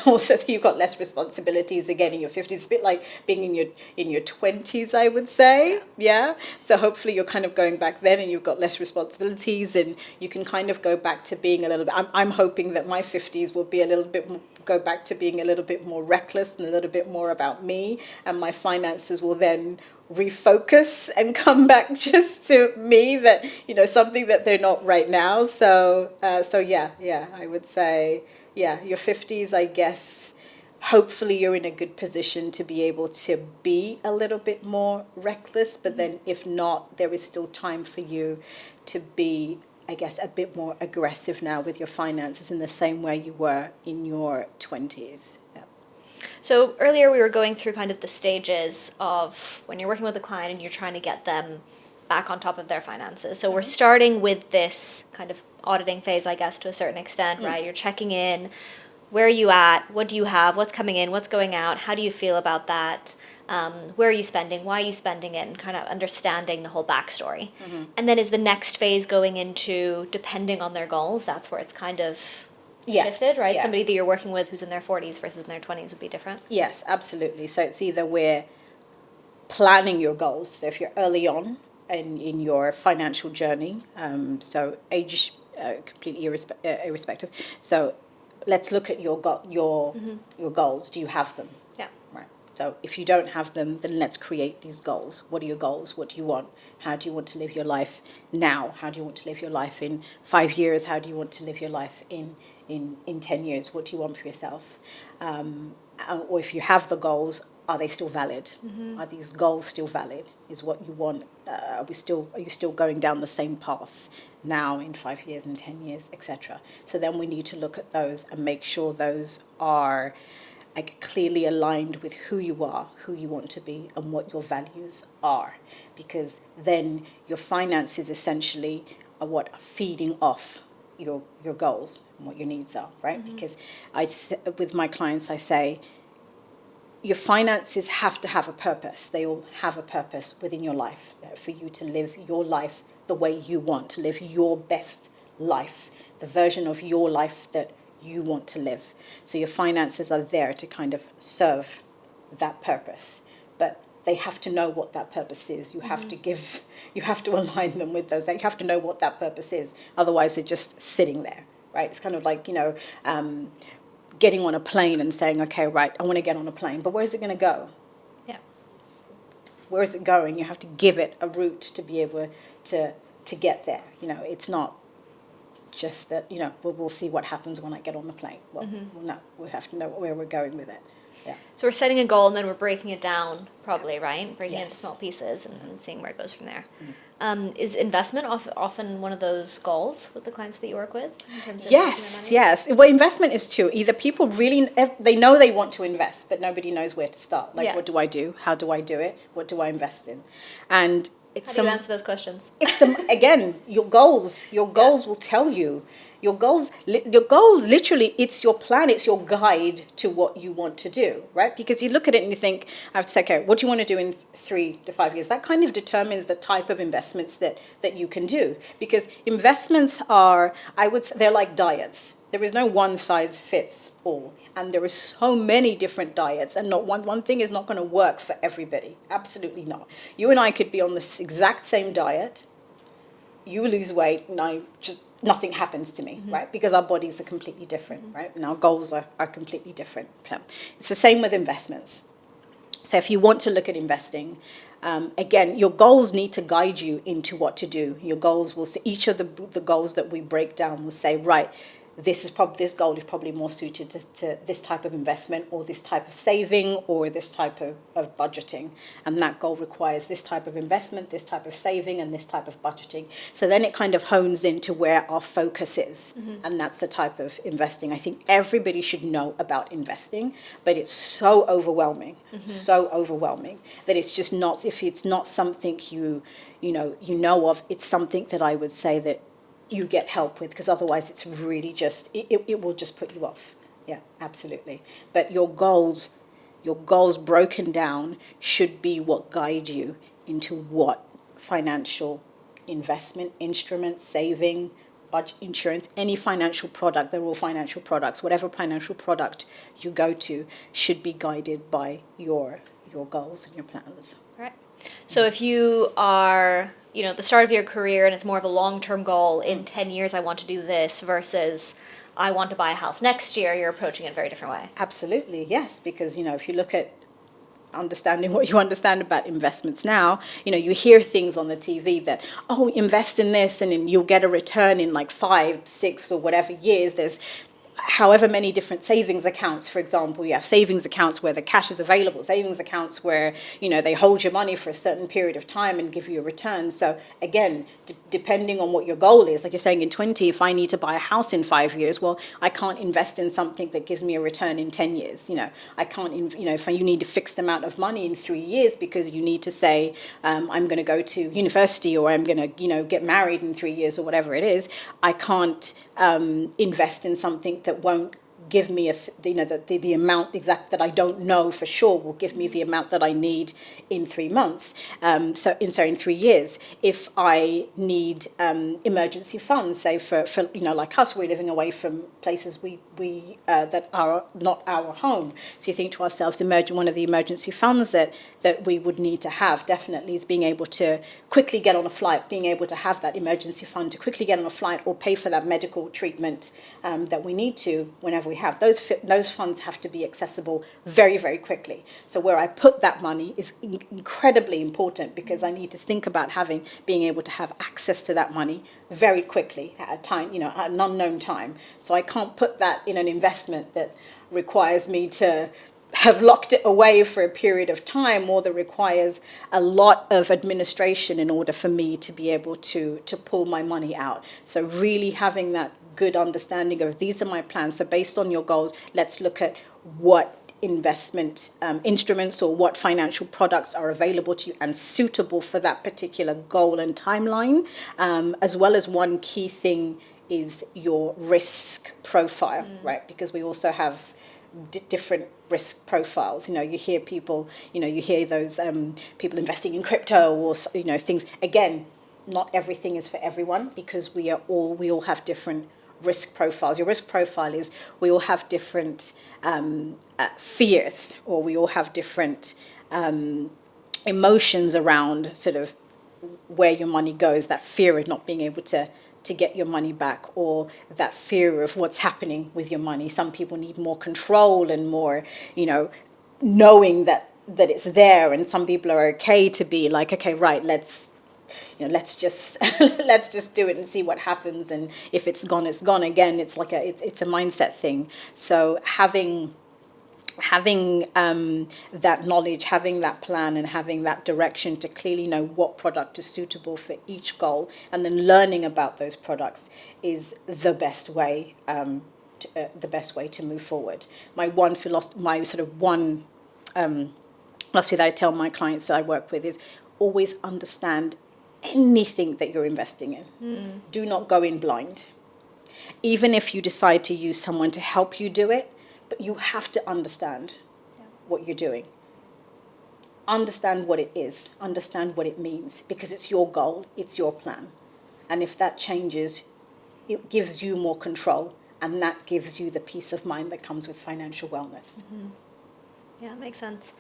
also you've got less responsibilities again in your 50s. It's a bit like being in your 20s, I would say. Yeah. So hopefully you're kind of going back then, and you've got less responsibilities, and you can kind of go back to being a little bit. I'm hoping that my 50s will be a little bit more, go back to being a little bit more reckless and a little bit more about me, and my finances will then refocus and come back just to me, that something that they're not right now. So yeah, I would say, yeah, your 50s, I guess, hopefully you're in a good position to be able to be a little bit more reckless, but then if not, there is still time for you to be, I guess, a bit more aggressive now with your finances in the same way you were in your 20s. Yeah. So earlier we were going through kind of the stages of when you're working with a client and you're trying to get them back on top of their finances. So we're starting with this kind of auditing phase, I guess, to a certain extent, right? You're checking in. Where are you at? What do you have? What's coming in? What's going out? How do you feel about that? Where are you spending? Why are you spending it? And kind of understanding the whole backstory. And then is the next phase going into, depending on their goals, that's where it's kind of shifted, right? Yeah. Somebody that you're working with who's in their 40s versus in their 20s would be different. Yes, absolutely. So it's either we're planning your goals. So if you're early on in your financial journey, so age completely irrespective. So let's look at your goals. Do you have them? Yeah. Right. So if you don't have them, then let's create these goals. What are your goals? What do you want? How do you want to live your life now? How do you want to live your life in 5 years? How do you want to live your life in 10 years? What do you want for yourself? Or if you have the goals, are they still valid? Are these goals still valid? Is what you want? Are you still going down the same path now in 5 years and 10 years, etc.? So then we need to look at those and make sure those are clearly aligned with who you are, who you want to be, and what your values are. Because then your finances essentially are what are feeding off your goals and what your needs are, right? Because with my clients, I say, your finances have to have a purpose. They all have a purpose within your life for you to live your life the way you want, to live your best life, the version of your life that you want to live. So your finances are there to kind of serve that purpose. But they have to know what that purpose is. You have to align them with those. They have to know what that purpose is. Otherwise, they're just sitting there, right? It's kind of like, getting on a plane and saying, okay, right, I want to get on a plane, but where's it going to go? Yeah. Where is it going? You have to give it a route to be able to get there. It's not just that, we'll see what happens when I get on the plane. Well, no, we have to know where we're going with it. Yeah. So we're setting a goal and then we're breaking it down, probably, right? Breaking it into Yes. small pieces and seeing where it goes from there. Is investment often one of those goals with the clients that you work with in terms of investing their money? Yes. Well, investment is too. Either people really, they know they want to invest, but nobody knows where to start. Like, what do I do? How do I do it? What do I invest in? And it's How do you answer those questions? It's again, your goals. Your goals will tell you. Your goals literally, it's your plan, it's your guide to what you want to do, right? Because you look at it and you think, I have to say, okay, what do you want to do in 3 to 5 years? That kind of determines the type of investments that you can do. Because investments are, they're like diets. There is no one size fits all. And there are so many different diets, and not one thing is not going to work for everybody. Absolutely not. You and I could be on this exact same diet. You lose weight, and nothing happens to me, right? Because our bodies are completely different, right? And our goals are completely different. Okay. It's the same with investments. So if you want to look at investing, again, your goals need to guide you into what to do. Your goals will say, each of the goals that we break down will say, right, this goal is probably more suited to this type of investment or this type of saving or this type of budgeting. And that goal requires this type of investment, this type of saving, and this type of budgeting. So then it kind of hones into where our focus is. And that's the type of investing. I think everybody should know about investing, but it's so overwhelming, that it's just not, if it's not something you know of, it's something that I would say that you get help with, because otherwise it's really just, it will just put you off. Yeah, absolutely. But your goals broken down should be what guide you into what financial investment, instrument, saving, budget, insurance, any financial product, they're all financial products, whatever financial product you go to should be guided by your goals and your plans. Right. So if you are, at the start of your career and it's more of a long-term goal, in 10 years I want to do this versus I want to buy a house next year, you're approaching it a very different way. Absolutely, yes, because, if you look at understanding what you understand about investments now, you hear things on the TV that, invest in this and then you'll get a return in like 5, 6 or whatever years. There's however many different savings accounts, for example. You have savings accounts where the cash is available, savings accounts where, they hold your money for a certain period of time and give you a return. So again, depending on what your goal is, like you're saying in 20, if I need to buy a house in 5 years, well, I can't invest in something that gives me a return in 10 years. I can't, if you need a fixed amount of money in 3 years because you need to say, I'm going to go to university, or I'm going to, get married in 3 years, or whatever it is, I can't invest in something that won't give me the amount exact that I don't know for sure will give me the amount that I need in 3 months. So in 3 years, if I need emergency funds, say for like us, we're living away from places we that are not our home. So you think to ourselves, one of the emergency funds that we would need to have definitely is being able to quickly get on a flight, being able to have that emergency fund to quickly get on a flight or pay for that medical treatment that we need to whenever we have. Those funds have to be accessible very, very quickly. So where I put that money is incredibly important, because I need to think about being able to have access to that money very quickly at a time, at an unknown time. So I can't put that in an investment that requires me to have locked it away for a period of time, or that requires a lot of administration in order for me to be able to pull my money out. So really having that good understanding of, these are my plans. So based on your goals, let's look at what investment instruments or what financial products are available to you and suitable for that particular goal and timeline, as well as one key thing is your risk profile, right? Because we also have different risk profiles. You hear people, you hear those people investing in crypto or, things. Again, not everything is for everyone, because we all have different risk profiles. Your risk profile is, we all have different fears, or we all have different emotions around sort of where your money goes. That fear of not being able to get your money back, or that fear of what's happening with your money. Some people need more control and more, knowing that it's there. And some people are okay to be like, okay, right, let's just let's just do it and see what happens. And if it's gone, it's gone. Again, it's like it's a mindset thing. So having that knowledge, having that plan, and having that direction to clearly know what product is suitable for each goal, and then learning about those products is the best way to move forward. My philosophy that I tell my clients that I work with is, always understand anything that you're investing in. Do not go in blind. Even if you decide to use someone to help you do it, but you have to understand what you're doing. Understand what it is. Understand what it means, because it's your goal, it's your plan. And if that changes, it gives you more control, and that gives you the peace of mind that comes with financial wellness. Yeah, that makes sense.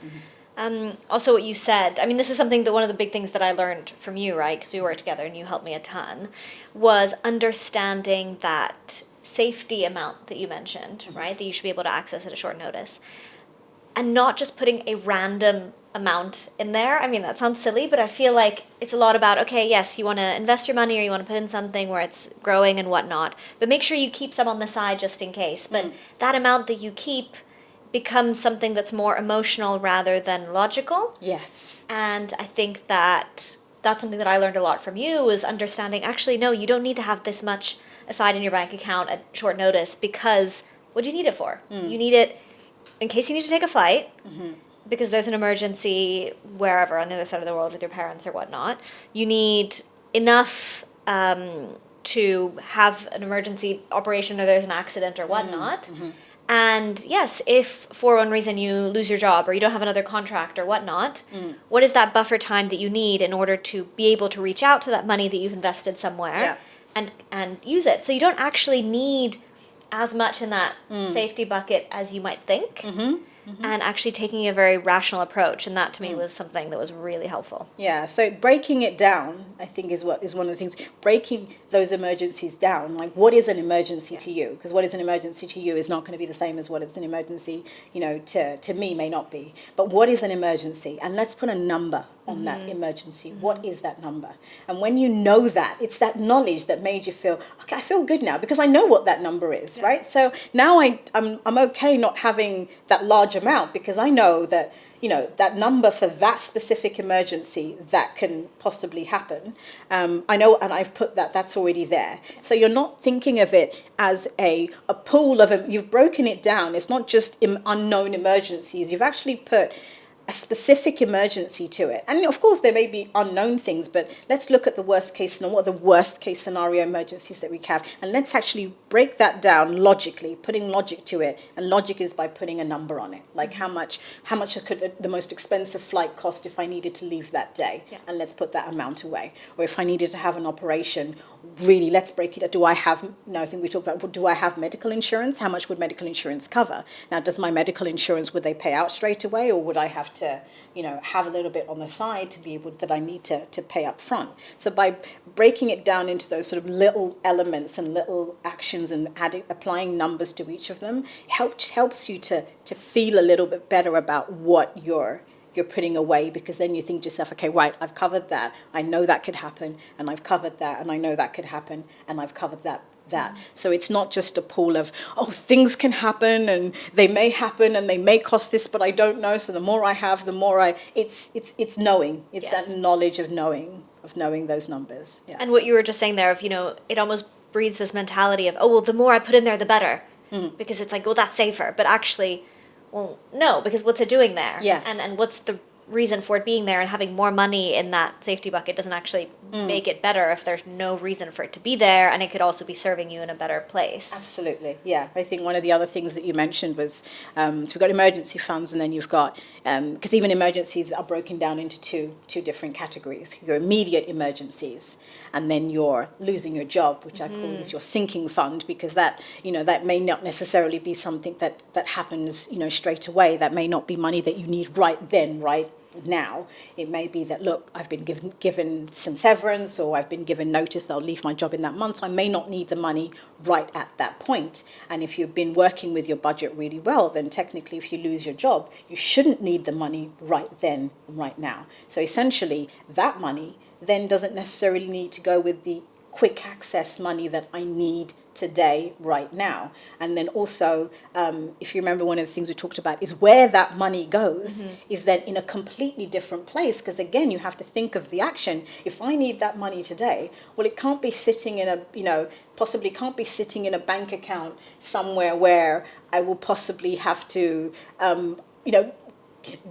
Also, what you said, I mean, this is something that one of the big things that I learned from you, right, because we worked together and you helped me a ton, was understanding that safety amount that you mentioned, right, that you should be able to access at a short notice, and not just putting a random amount in there. I mean, that sounds silly, but I feel like it's a lot about, okay, yes, you want to invest your money, or you want to put in something where it's growing and whatnot, but make sure you keep some on the side just in case. But that amount that you keep becomes something that's more emotional rather than logical. Yes. And I think that's something that I learned a lot from you, is understanding, actually, no, you don't need to have this much aside in your bank account at short notice, because what do you need it for? You need it in case you need to take a flight, because there's an emergency wherever on the other side of the world with your parents or whatnot. You need enough to have an emergency operation, or there's an accident or whatnot. And yes, if for one reason you lose your job, or you don't have another contract or whatnot, what is that buffer time that you need in order to be able to reach out to that money that you've invested somewhere and use it? So you don't actually need as much in that safety bucket as you might think. And actually taking a very rational approach. And that to me was something that was really helpful. Yeah, so breaking it down, I think, is one of the things. Breaking those emergencies down, like, what is an emergency to you? Because what is an emergency to you is not going to be the same as what is an emergency, to me may not be. But what is an emergency? And let's put a number on that emergency? What is that number? And when you know that, it's that knowledge that made you feel, okay, I feel good now because I know what that number is, right? So now I'm okay not having that large amount because I know that, that number for that specific emergency that can possibly happen. I know, and I've put that's already there. So you're not thinking of it as a pool of, you've broken it down. It's not just unknown emergencies. You've actually put a specific emergency to it. And of course, there may be unknown things, but let's look at the worst case and what are the worst case scenario emergencies that we have. And let's actually break that down logically, putting logic to it. And logic is by putting a number on it. Like how much could the most expensive flight cost if I needed to leave that day? Yeah. And let's put that amount away. Or if I needed to have an operation, really, let's break it. I think we talked about, do I have medical insurance? How much would medical insurance cover? Now, does my medical insurance, would they pay out straight away, or would I have to, have a little bit on the side to be able, that I need to pay up front? So by breaking it down into those sort of little elements and little actions and applying numbers to each of them, helps you to feel a little bit better about what you're putting away, because then you think to yourself, okay, right, I've covered that. I know that could happen, and I've covered that, and I know that could happen, and I've covered that. So it's not just a pool of, things can happen, and they may happen, and they may cost this, but I don't know. So the more I have, the more it's knowing. It's that knowledge of knowing those numbers. Yeah. And what you were just saying there of, it almost breeds this mentality of, the more I put in there, the better. Because it's like, that's safer. But actually, well, no, because what's it doing there? Yeah. And what's the reason for it being there? And having more money in that safety bucket doesn't actually make it better if there's no reason for it to be there, and it could also be serving you in a better place. Absolutely, yeah. I think one of the other things that you mentioned was, so we've got emergency funds, and then you've got, because even emergencies are broken down into two different categories. Your immediate emergencies, and then you're losing your job, which I call is your sinking fund, because that, that may not necessarily be something that happens, straight away. That may not be money that you need right then, right now. It may be that, look, I've been given some severance, or I've been given notice that I'll leave my job in that month, so I may not need the money right at that point. And if you've been working with your budget really well, then technically if you lose your job, you shouldn't need the money right then, right now. So essentially, that money then doesn't necessarily need to go with the quick access money that I need today, right now. And then also, if you remember, one of the things we talked about is where that money goes is then in a completely different place, because again, you have to think of the action. If I need that money today, well, it can't be sitting in possibly can't be sitting in a bank account somewhere where I will possibly have to,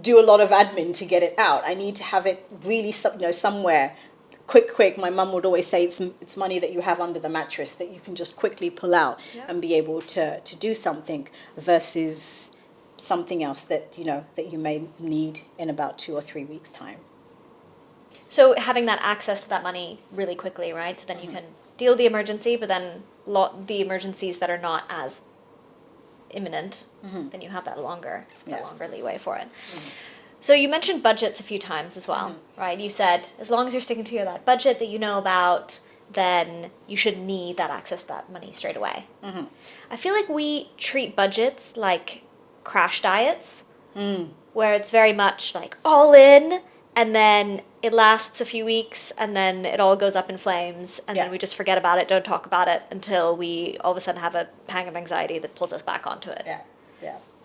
do a lot of admin to get it out. I need to have it really, somewhere quick. My mum would always say it's money that you have under the mattress that you can just quickly pull out and be able to do something, versus something else that that you may need in about 2 or 3 weeks' time. So having that access to that money really quickly, right? So then you can deal with the emergency, but then the emergencies that are not as imminent, then you have that longer leeway for it. So you mentioned budgets a few times as well, right? You said as long as you're sticking to that budget that you know about, then you should need that access to that money straight away. I feel like we treat budgets like crash diets, where it's very much like all in, and then it lasts a few weeks, and then it all goes up in flames, and then we just forget about it, don't talk about it, until we all of a sudden have a pang of anxiety that pulls us back onto it. Yeah.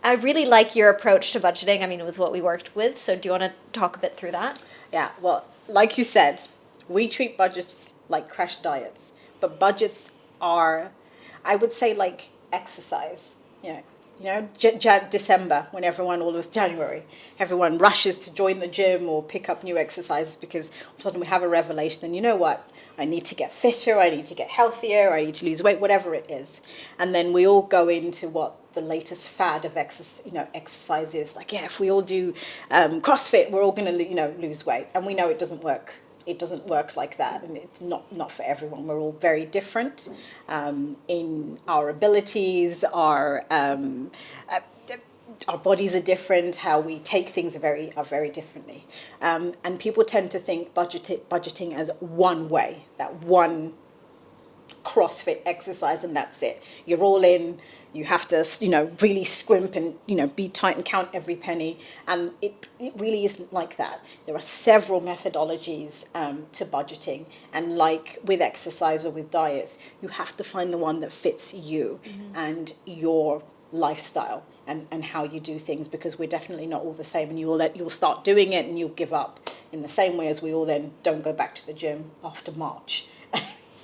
I really like your approach to budgeting, with what we worked with, so do you want to talk a bit through that? Yeah, well, like you said, we treat budgets like crash diets, but budgets are, I would say, like exercise. December, when January, everyone rushes to join the gym or pick up new exercises because all of a sudden we have a revelation, and you know what? I need to get fitter, I need to get healthier, I need to lose weight, whatever it is. And then we all go into what the latest fad of exercise is. Like, if we all do CrossFit, we're all going to, lose weight. And we know it doesn't work. It doesn't work like that, and it's not for everyone. We're all very different in our abilities, our bodies are different, how we take things are very differently. And people tend to think budgeting as one way, that one CrossFit exercise, and that's it. You're all in, You have to, really scrimp and, be tight and count every penny. And it really isn't like that. There are several methodologies to budgeting. And like with exercise or with diets, you have to find the one that fits you and your lifestyle and how you do things, because we're definitely not all the same. And you'll start doing it and you'll give up in the same way as we all then don't go back to the gym after March.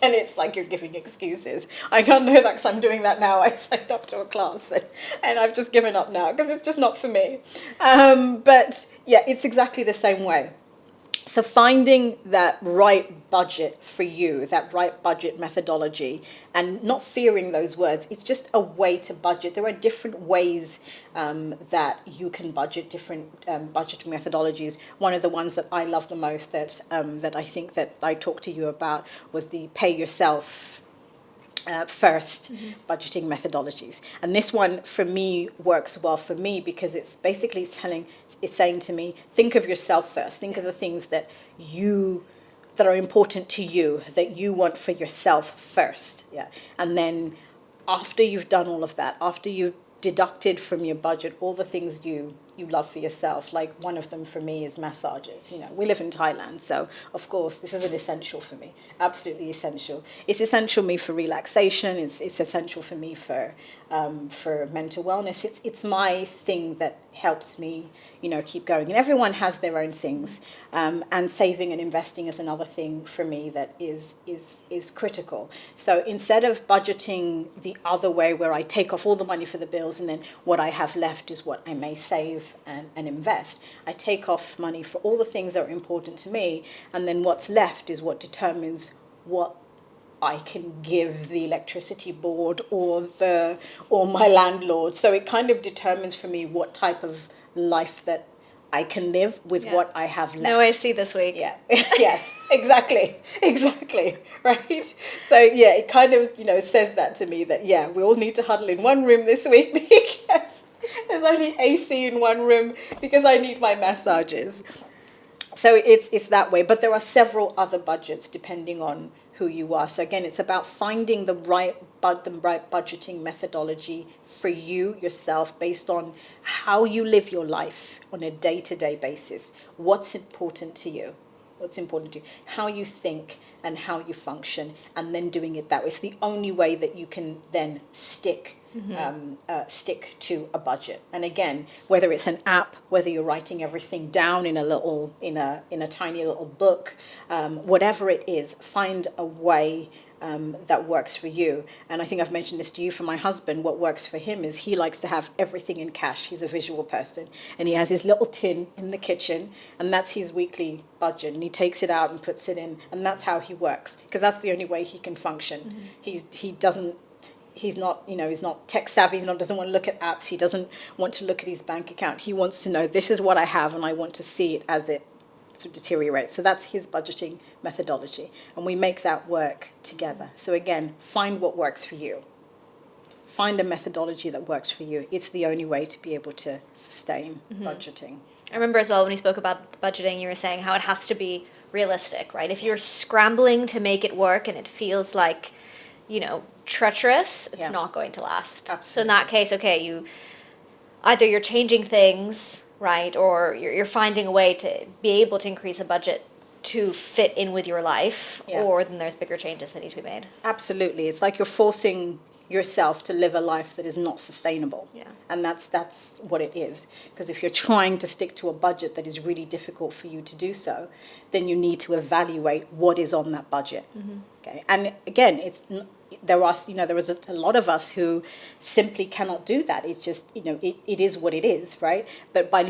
And it's like you're giving excuses. I can't know that because I'm doing that now. I signed up to a class and I've just given up now because it's just not for me. But yeah, it's exactly the same way. So finding that right budget for you, that right budget methodology, and not fearing those words, it's just a way to budget. There are different ways that you can budget, different budgeting methodologies. One of the ones that I love the most that I think that I talked to you about was the pay yourself first budgeting methodologies. And this one for me works well for me because it's basically saying to me, think of yourself first. Think of the things that are important to you, that you want for yourself first. Yeah. And then after you've done all of that, after you've deducted from your budget all the things you love for yourself, like one of them for me is massages. We live in Thailand, so of course this is an essential for me, absolutely essential. It's essential for me for relaxation. It's essential for me for mental wellness. It's my thing that helps me keep going. And everyone has their own things, and saving and investing is another thing for me that is critical. So instead of budgeting the other way, where I take off all the money for the bills and then what I have left is what I may save and invest, I take off money for all the things that are important to me, and then what's left is what determines what I can give the electricity board or my landlord. So it kind of determines for me what type of life that I can live with what I have left. No AC this week. Yeah. Yes, exactly. Right. So yeah, it kind of, says that to me that, we all need to huddle in one room this week because there's only AC in one room because I need my massages. So it's that way. But there are several other budgets depending on who you are. So again, it's about finding the right budgeting methodology for you, yourself, based on how you live your life on a day-to-day basis. What's important to you? How you think and how you function, and then doing it that way. It's the only way that you can then stick to a budget. And again, whether it's an app, whether you're writing everything down in a tiny little book, whatever it is, find a way that works for you. And I think I've mentioned this to you. For my husband, what works for him is he likes to have everything in cash. He's a visual person, and he has his little tin in the kitchen, and that's his weekly budget, and he takes it out and puts it in, and that's how he works, because that's the only way he can function. He's not tech savvy. He doesn't want to look at apps. He doesn't want to look at his bank account. He wants to know, this is what I have, and I want to see it as it sort of deteriorates. So that's his budgeting methodology, and we make that work together. So again, find what works for you. Find a methodology that works for you. It's the only way to be able to sustain budgeting. I remember as well when you spoke about budgeting, you were saying how it has to be realistic, right? If you're scrambling to make it work and it feels like, treacherous, it's not going to last. Absolutely. So in that case, okay, you're changing things, right? Or you're finding a way to be able to increase a budget to fit in with your life, or then there's bigger changes that need to be made. Absolutely. It's like you're forcing yourself to live a life that is not sustainable. Yeah. And that's what it is. Because if you're trying to stick to a budget that is really difficult for you to do so, then you need to evaluate what is on that budget. Okay. And again, there is a lot of us who simply cannot do that. It's just, it is what it is, right? But by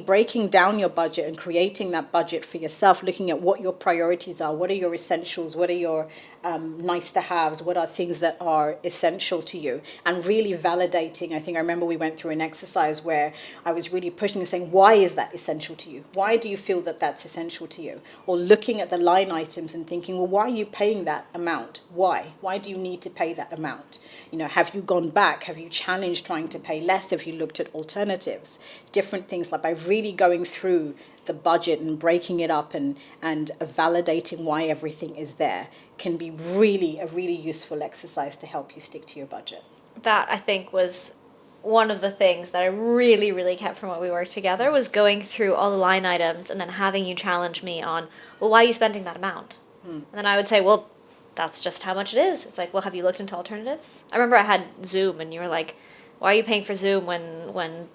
breaking down your budget and creating that budget for yourself, looking at what your priorities are, what are your essentials, what are your nice to haves, what are things that are essential to you, and really validating. I think I remember we went through an exercise where I was really pushing and saying, why is that essential to you? Why do you feel that that's essential to you? Or looking at the line items and thinking, well, why are you paying that amount? Why? Why do you need to pay that amount? Have you gone back? Have you challenged trying to pay less? Have you looked at alternatives? Different things, like by really going through the budget and breaking it up and validating why everything is there, can be a really useful exercise to help you stick to your budget. that I think was one of the things that I really, really kept from what we worked together, was going through all the line items and then having you challenge me on, well, why are you spending that amount? And then I would say, well, that's just how much it is. It's like, well, have you looked into alternatives? I remember I had Zoom and you were like, why are you paying for Zoom when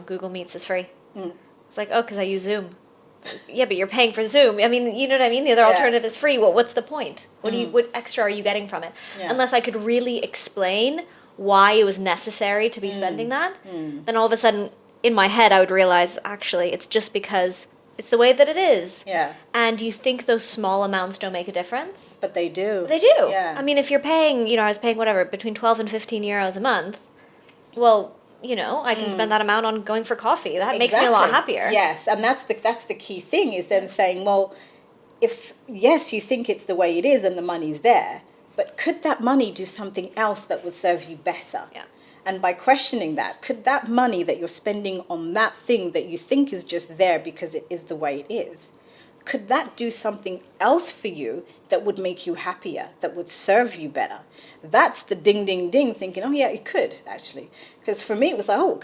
Google Meets is free? It's like, oh, because I use Zoom. Yeah, but you're paying for Zoom. I mean, you know what I mean? The other alternative is free. Well, what's the point? What extra are you getting from it? Yeah. Unless I could really explain why it was necessary to be spending that, then all of a sudden, in my head, I would realize, actually, it's just because it's the way that it is. Yeah. And you think those small amounts don't make a difference? But they do. They do. Yeah. I mean, if you're paying, I was paying whatever, between 12 and 15 euros a month, well, I can spend that amount on going for coffee. That makes me a lot happier. Yes, and that's the key thing, is then saying, well, if, yes, you think it's the way it is and the money's there, but could that money do something else that would serve you better? Yeah. And by questioning that, could that money that you're spending on that thing that you think is just there because it is the way it is, could that do something else for you that would make you happier, that would serve you better? That's the ding, ding, ding, thinking, oh yeah, it could, actually. Because for me, it was like, oh,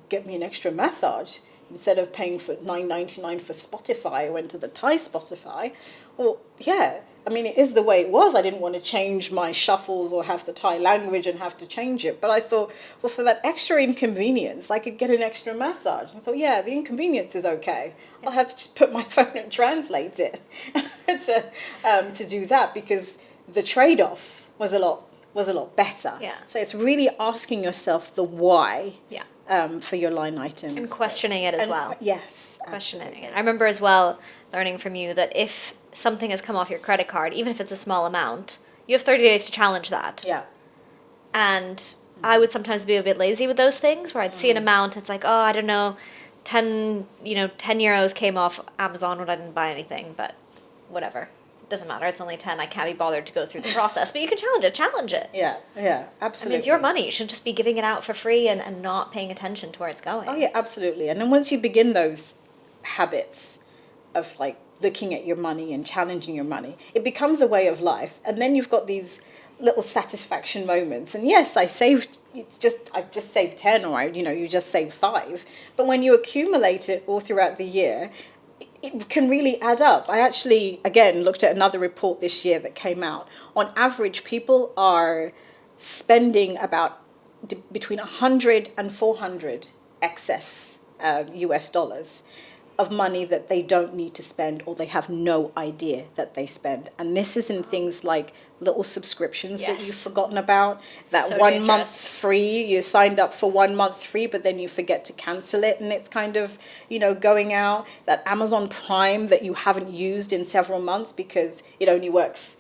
get me an extra massage. Instead of paying for $9.99 for Spotify, I went to the Thai Spotify. Well, yeah, I mean, it is the way it was. I didn't want to change my shuffles or have the Thai language and have to change it. But I thought, well, for that extra inconvenience, I could get an extra massage. And I thought, yeah, the inconvenience is okay. I'll have to just put my phone and translate it to do that, because the trade-off was a lot better. Yeah. So it's really asking yourself the why. Yeah. For your line items. And questioning it as well. Yes. Questioning absolutely. it. I remember as well learning from you that if something has come off your credit card, even if it's a small amount, you have 30 days to challenge that. Yeah. And I would sometimes be a bit lazy with those things, where I'd see an amount, it's like, oh, I don't know, 10 euros came off Amazon when I didn't buy anything, but whatever. It doesn't matter. It's only 10. I can't be bothered to go through the process. But you can challenge it. Yeah, absolutely. I mean, it's your money. You shouldn't just be giving it out for free and not paying attention to where it's going. Oh, yeah, absolutely. And then once you begin those habits of like looking at your money and challenging your money, it becomes a way of life. And then you've got these little satisfaction moments. And yes, I've just saved 10, or you just saved 5. But when you accumulate it all throughout the year, it can really add up. I actually, again, looked at another report this year that came out. On average, people are spending about between 100 and 400 excess US dollars of money that they don't need to spend, or they have no idea that they spend. And this is in things like little subscriptions that you've forgotten about, that so 1 dangerous. month free, you signed up for 1 month free, but then you forget to cancel it, and it's kind of, going out. That Amazon Prime that you haven't used in several months because it only works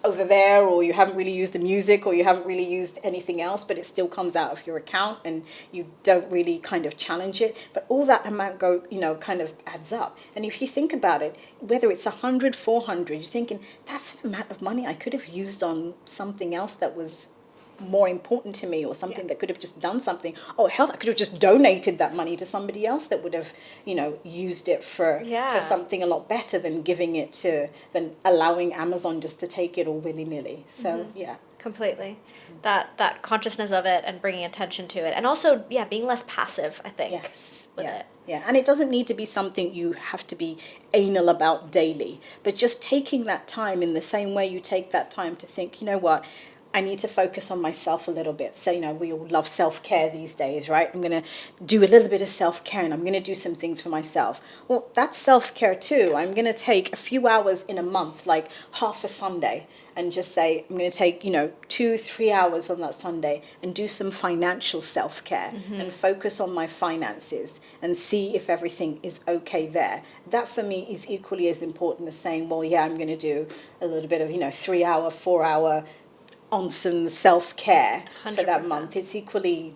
over there, or you haven't really used the music, or you haven't really used anything else, but it still comes out of your account and you don't really kind of challenge it. But all that amount kind of adds up. And if you think about it, whether it's 100, 400, you're thinking, that's an amount of money I could have used on something else that was more important to me, or something that could have just done something. Oh, hell, I could have just donated that money to somebody else that would have, used it for something a lot better than than allowing Amazon just to take it all willy-nilly. So, yeah. Completely. That consciousness of it and bringing attention to it. And also, being less passive, I think, with it. Yeah, and it doesn't need to be something you have to be anal about daily, but just taking that time in the same way you take that time to think, you know what, I need to focus on myself a little bit. So, we all love self-care these days, right? I'm going to do a little bit of self-care, and I'm going to do some things for myself. Well, that's self-care too. I'm going to take a few hours in a month, like half a Sunday, and just say, I'm going to take, 2-3 hours on that Sunday and do some financial self-care and focus on my finances and see if everything is okay there. That for me is equally as important as saying, well, yeah, I'm going to do a little bit of, 3-hour, 4-hour onsen self-care for that 100%. month. It's equally,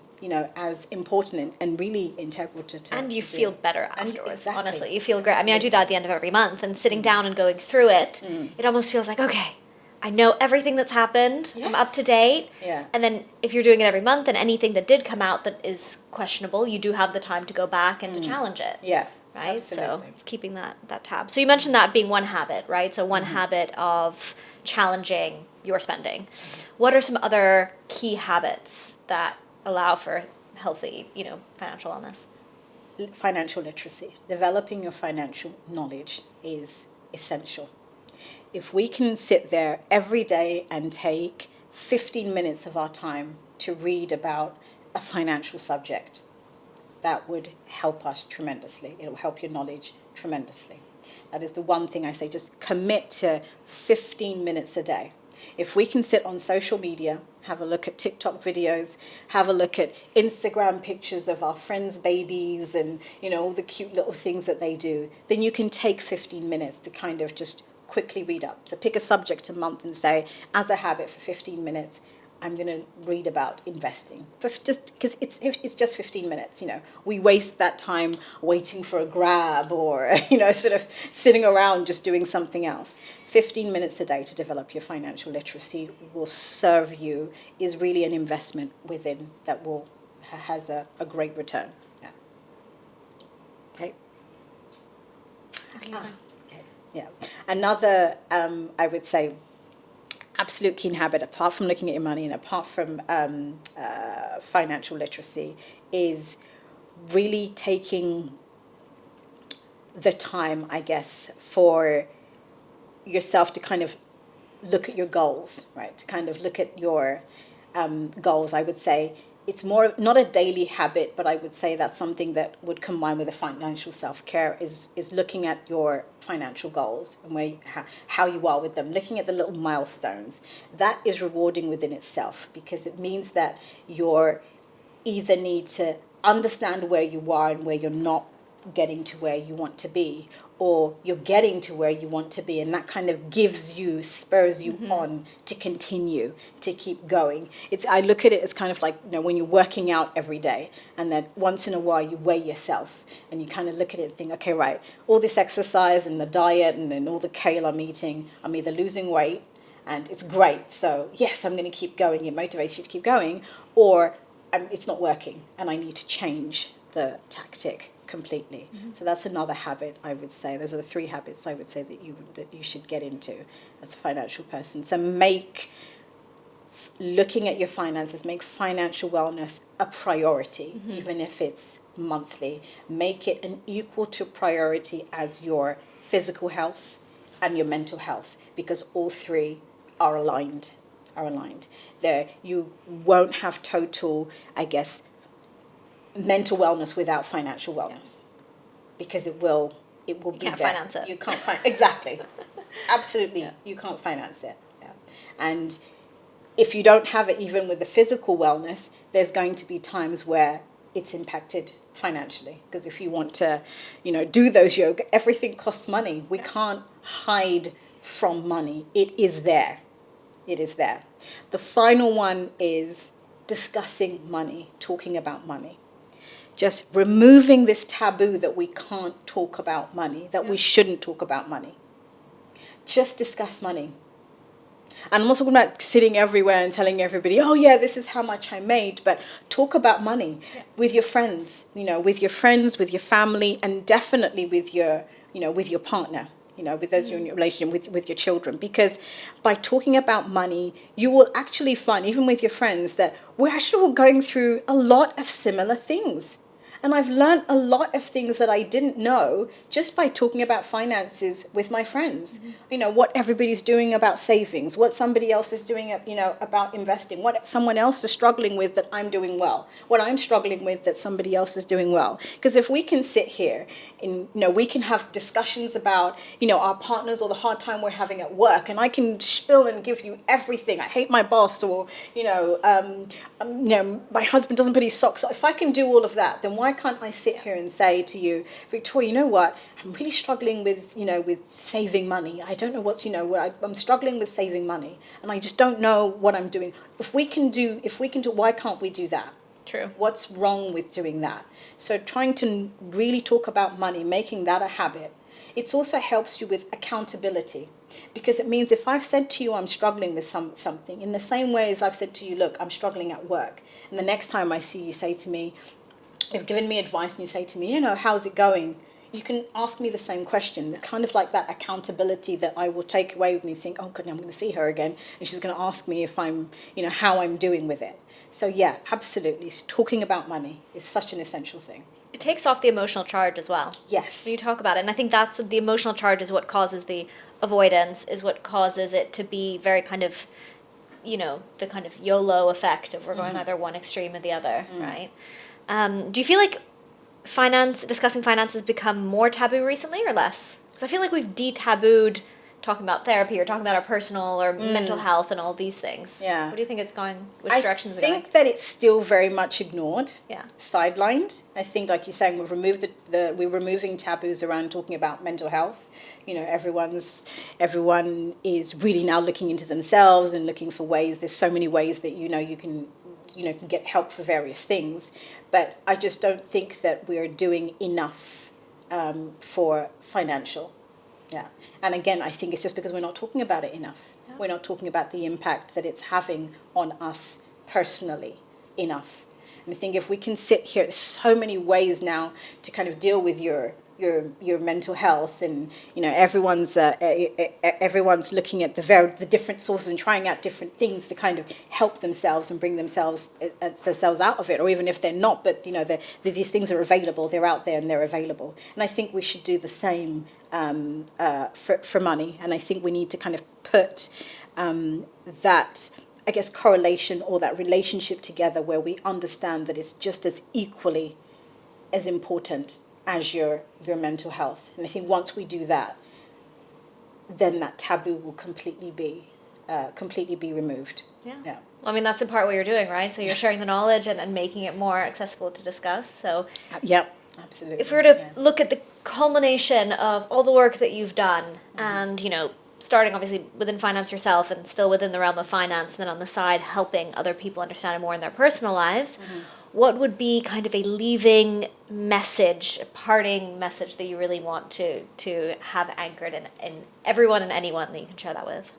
as important and really integral to And you to feel do. better afterwards, Exactly. honestly. You feel great. I mean, I do that at the end of every month, and sitting down and going through it, it almost feels like, okay, I know everything that's happened. I'm up to date. Yeah. And then if you're doing it every month, and anything that did come out that is questionable, you do have the time to go back and to challenge it. Yeah. right? Absolutely. So it's keeping that tab. So you mentioned that being one habit, right? So one habit of challenging your spending. What are some other key habits that allow for healthy, financial wellness? Financial literacy. Developing your financial knowledge is essential. If we can sit there every day and take 15 minutes of our time to read about a financial subject, that would help us tremendously. It will help your knowledge tremendously. That is the one thing I say, just commit to 15 minutes a day. If we can sit on social media, have a look at TikTok videos, have a look at Instagram pictures of our friends' babies and, all the cute little things that they do, then you can take 15 minutes to kind of just quickly read up. So pick a subject a month and say, as a habit for 15 minutes, I'm going to read about investing. Just because it's just 15 minutes, We waste that time waiting for a grab or, sort of sitting around just doing something else. 15 minutes a day to develop your financial literacy will serve you, is really an investment within that has a great return. Yeah. Okay. Okay. Okay. Yeah. Another, I would say, absolute keen habit, apart from looking at your money and apart from financial literacy, is really taking the time, I guess, for yourself to kind of look at your goals, right? To kind of look at your goals. I would say it's more not a daily habit, but I would say that's something that would combine with a financial self-care is looking at your financial goals and how you are with them, looking at the little milestones. That is rewarding within itself because it means that you're either need to understand where you are and where you're not getting to where you want to be, or you're getting to where you want to be, and that kind of spurs you on to continue, to keep going. I look at it as kind of like, when you're working out every day, and then once in a while you weigh yourself, and you kind of look at it and think, okay, right, all this exercise and the diet and then all the kale I'm eating, I'm either losing weight, and it's great, so yes, I'm going to keep going, it motivates you to keep going, or it's not working, and I need to change the tactic completely. So that's another habit I would say. Those are the 3 habits I would say that you should get into as a financial person. So looking at your finances, make financial wellness a priority, even if it's monthly. Make it an equal to priority as your physical health and your mental health, because all 3 are aligned. There, you won't have total, I guess, mental wellness without financial wellness, because it will be there. You can't finance it. You can't exactly, absolutely. Yeah. You can't finance it. Yeah. And if you don't have it, even with the physical wellness, there's going to be times where it's impacted financially, because if you want to, do those yoga, everything costs money. We can't hide from money. It is there. The final one is discussing money, talking about money. Just removing this taboo that we can't talk about money, that we shouldn't talk about money. Just discuss money. And I'm also talking about sitting everywhere and telling everybody, oh yeah, this is how much I made, but talk about money with your friends, with your family, and definitely with your partner, with those you're in your relationship with your children. Because by talking about money, you will actually find, even with your friends, that we're actually all going through a lot of similar things. And I've learned a lot of things that I didn't know just by talking about finances with my friends. What everybody's doing about savings, what somebody else is doing, about investing, what someone else is struggling with that I'm doing well, what I'm struggling with that somebody else is doing well. Because if we can sit here and, we can have discussions about, our partners or the hard time we're having at work, and I can spill and give you everything. I hate my boss, or, my husband doesn't put his socks on. If I can do all of that, then why can't I sit here and say to you, Victoria, you know what? I'm really struggling with saving money. I don't know I'm struggling with saving money, and I just don't know what I'm doing. If we can do, why can't we do that? True. What's wrong with doing that? So trying to really talk about money, making that a habit. It also helps you with accountability, because it means if I've said to you I'm struggling with something, in the same way as I've said to you, look, I'm struggling at work, and the next time I see you say to me, you've given me advice and you say to me, how's it going? you can ask me the same question. It's kind of like that accountability that I will take away with me, think, oh, God, I'm going to see her again, and she's going to ask me if I'm, how I'm doing with it. So yeah, absolutely. Talking about money is such an essential thing. It takes off the emotional charge as well. Yes. When you talk about it. And I think that's the emotional charge is what causes the avoidance, is what causes it to be very kind of, the kind of YOLO effect of we're going either one extreme or the other, right? Do you feel like discussing finance has become more taboo recently or less? Because I feel like we've de-tabooed talking about therapy or talking about our personal or mental health and all these things. Yeah. What do you think it's going, which direction is it going? I think that it's still very much ignored, Yeah. sidelined. I think, like you're saying, we've removed we're removing taboos around talking about mental health. Everyone is really now looking into themselves and looking for ways. There's so many ways that, you can get help for various things. But I just don't think that we're doing enough for financial. Yeah. And again, I think it's just because we're not talking about it enough. Yeah. We're not talking about the impact that it's having on us personally enough. And I think if we can sit here, there's so many ways now to kind of deal with your mental health, and everyone's looking at the different sources and trying out different things to kind of help themselves and bring themselves out of it, or even if they're not, but these things are available, they're out there and they're available. And I think we should do the same for money, and I think we need to kind of put that, I guess, correlation or that relationship together where we understand that it's just as equally as important as your mental health. And I think once we do that, then that taboo will completely be removed. Yeah. Well, I mean, that's in part what you're doing, right? So you're sharing the knowledge and making it more accessible to discuss. So yep, absolutely. If we were to look at the culmination of all the work that you've done, and starting obviously within finance yourself and still within the realm of finance, and then on the side helping other people understand it more in their personal lives, what would be kind of a leaving message, a parting message that you really want to have anchored in everyone and anyone that you can share that with?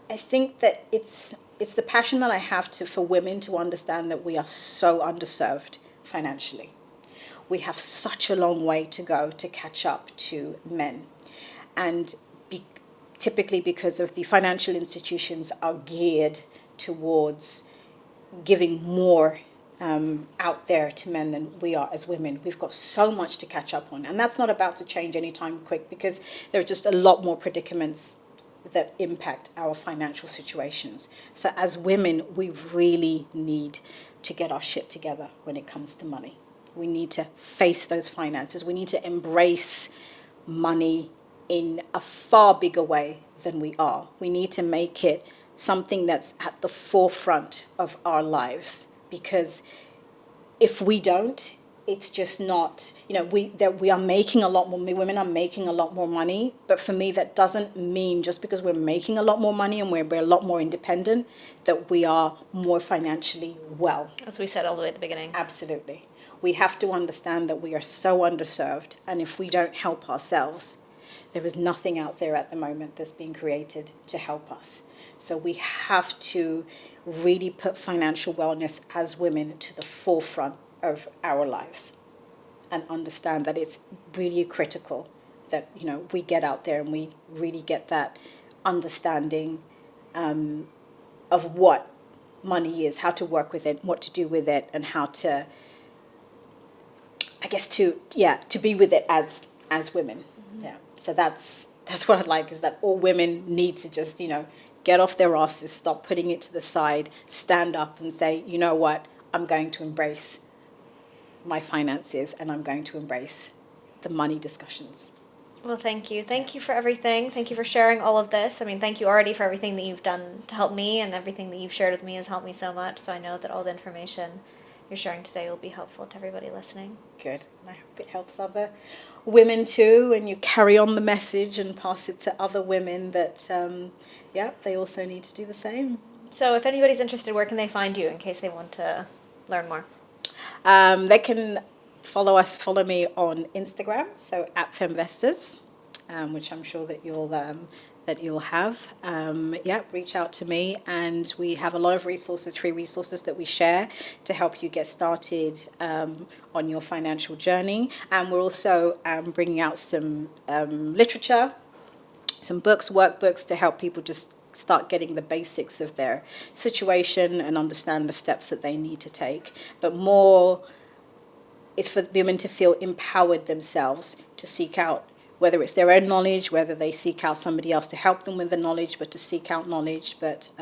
I think that it's the passion that I have for women to understand that we are so underserved financially. We have such a long way to go to catch up to men. And typically because of the financial institutions are geared towards giving more out there to men than we are as women. We've got so much to catch up on. And that's not about to change anytime quick, because there are just a lot more predicaments that impact our financial situations. So as women, we really need to get our shit together when it comes to money. We need to face those finances. We need to embrace money in a far bigger way than we are. We need to make it something that's at the forefront of our lives, because if we don't, it's just not, we are making a lot more, women are making a lot more money, but for me that doesn't mean just because we're making a lot more money and we're a lot more independent that we are more financially well. As we said all the way at the beginning. Absolutely. We have to understand that we are so underserved, and if we don't help ourselves, there is nothing out there at the moment that's being created to help us. So we have to really put financial wellness as women to the forefront of our lives, and understand that it's really critical that we get out there and we really get that understanding of what money is, how to work with it, what to do with it, and how to, I guess, to be with it as women. Yeah. So that's what I'd like, is that all women need to just get off their asses, stop putting it to the side, stand up and say, you know what, I'm going to embrace my finances, and I'm going to embrace the money discussions. Well, thank you. Thank you for everything. Thank you for sharing all of this. I mean, thank you already for everything that you've done to help me, and everything that you've shared with me has helped me so much. So I know that all the information you're sharing today will be helpful to everybody listening. Good. And I hope it helps other women too, and you carry on the message and pass it to other women that, they also need to do the same. So if anybody's interested, where can they find you in case they want to learn more? They can follow me on Instagram, so at Femvestors, which I'm sure that you'll have. Reach out to me, and we have a lot of free resources that we share to help you get started on your financial journey. And we're also bringing out some literature, some books, workbooks to help people just start getting the basics of their situation and understand the steps that they need to take. But more, it's for women to feel empowered themselves to seek out, whether it's their own knowledge, whether they seek out somebody else to help them with the knowledge, but to seek out knowledge. But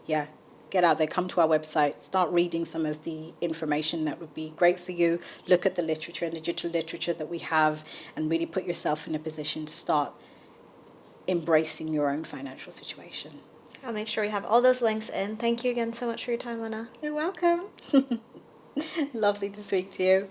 get out there, come to our website, start reading some of the information that would be great for you. Look at the literature and digital literature that we have, and really put yourself in a position to start embracing your own financial situation. I'll make sure we have all those links in. Thank you again so much for your time, Lena. You're welcome. Lovely to speak to you.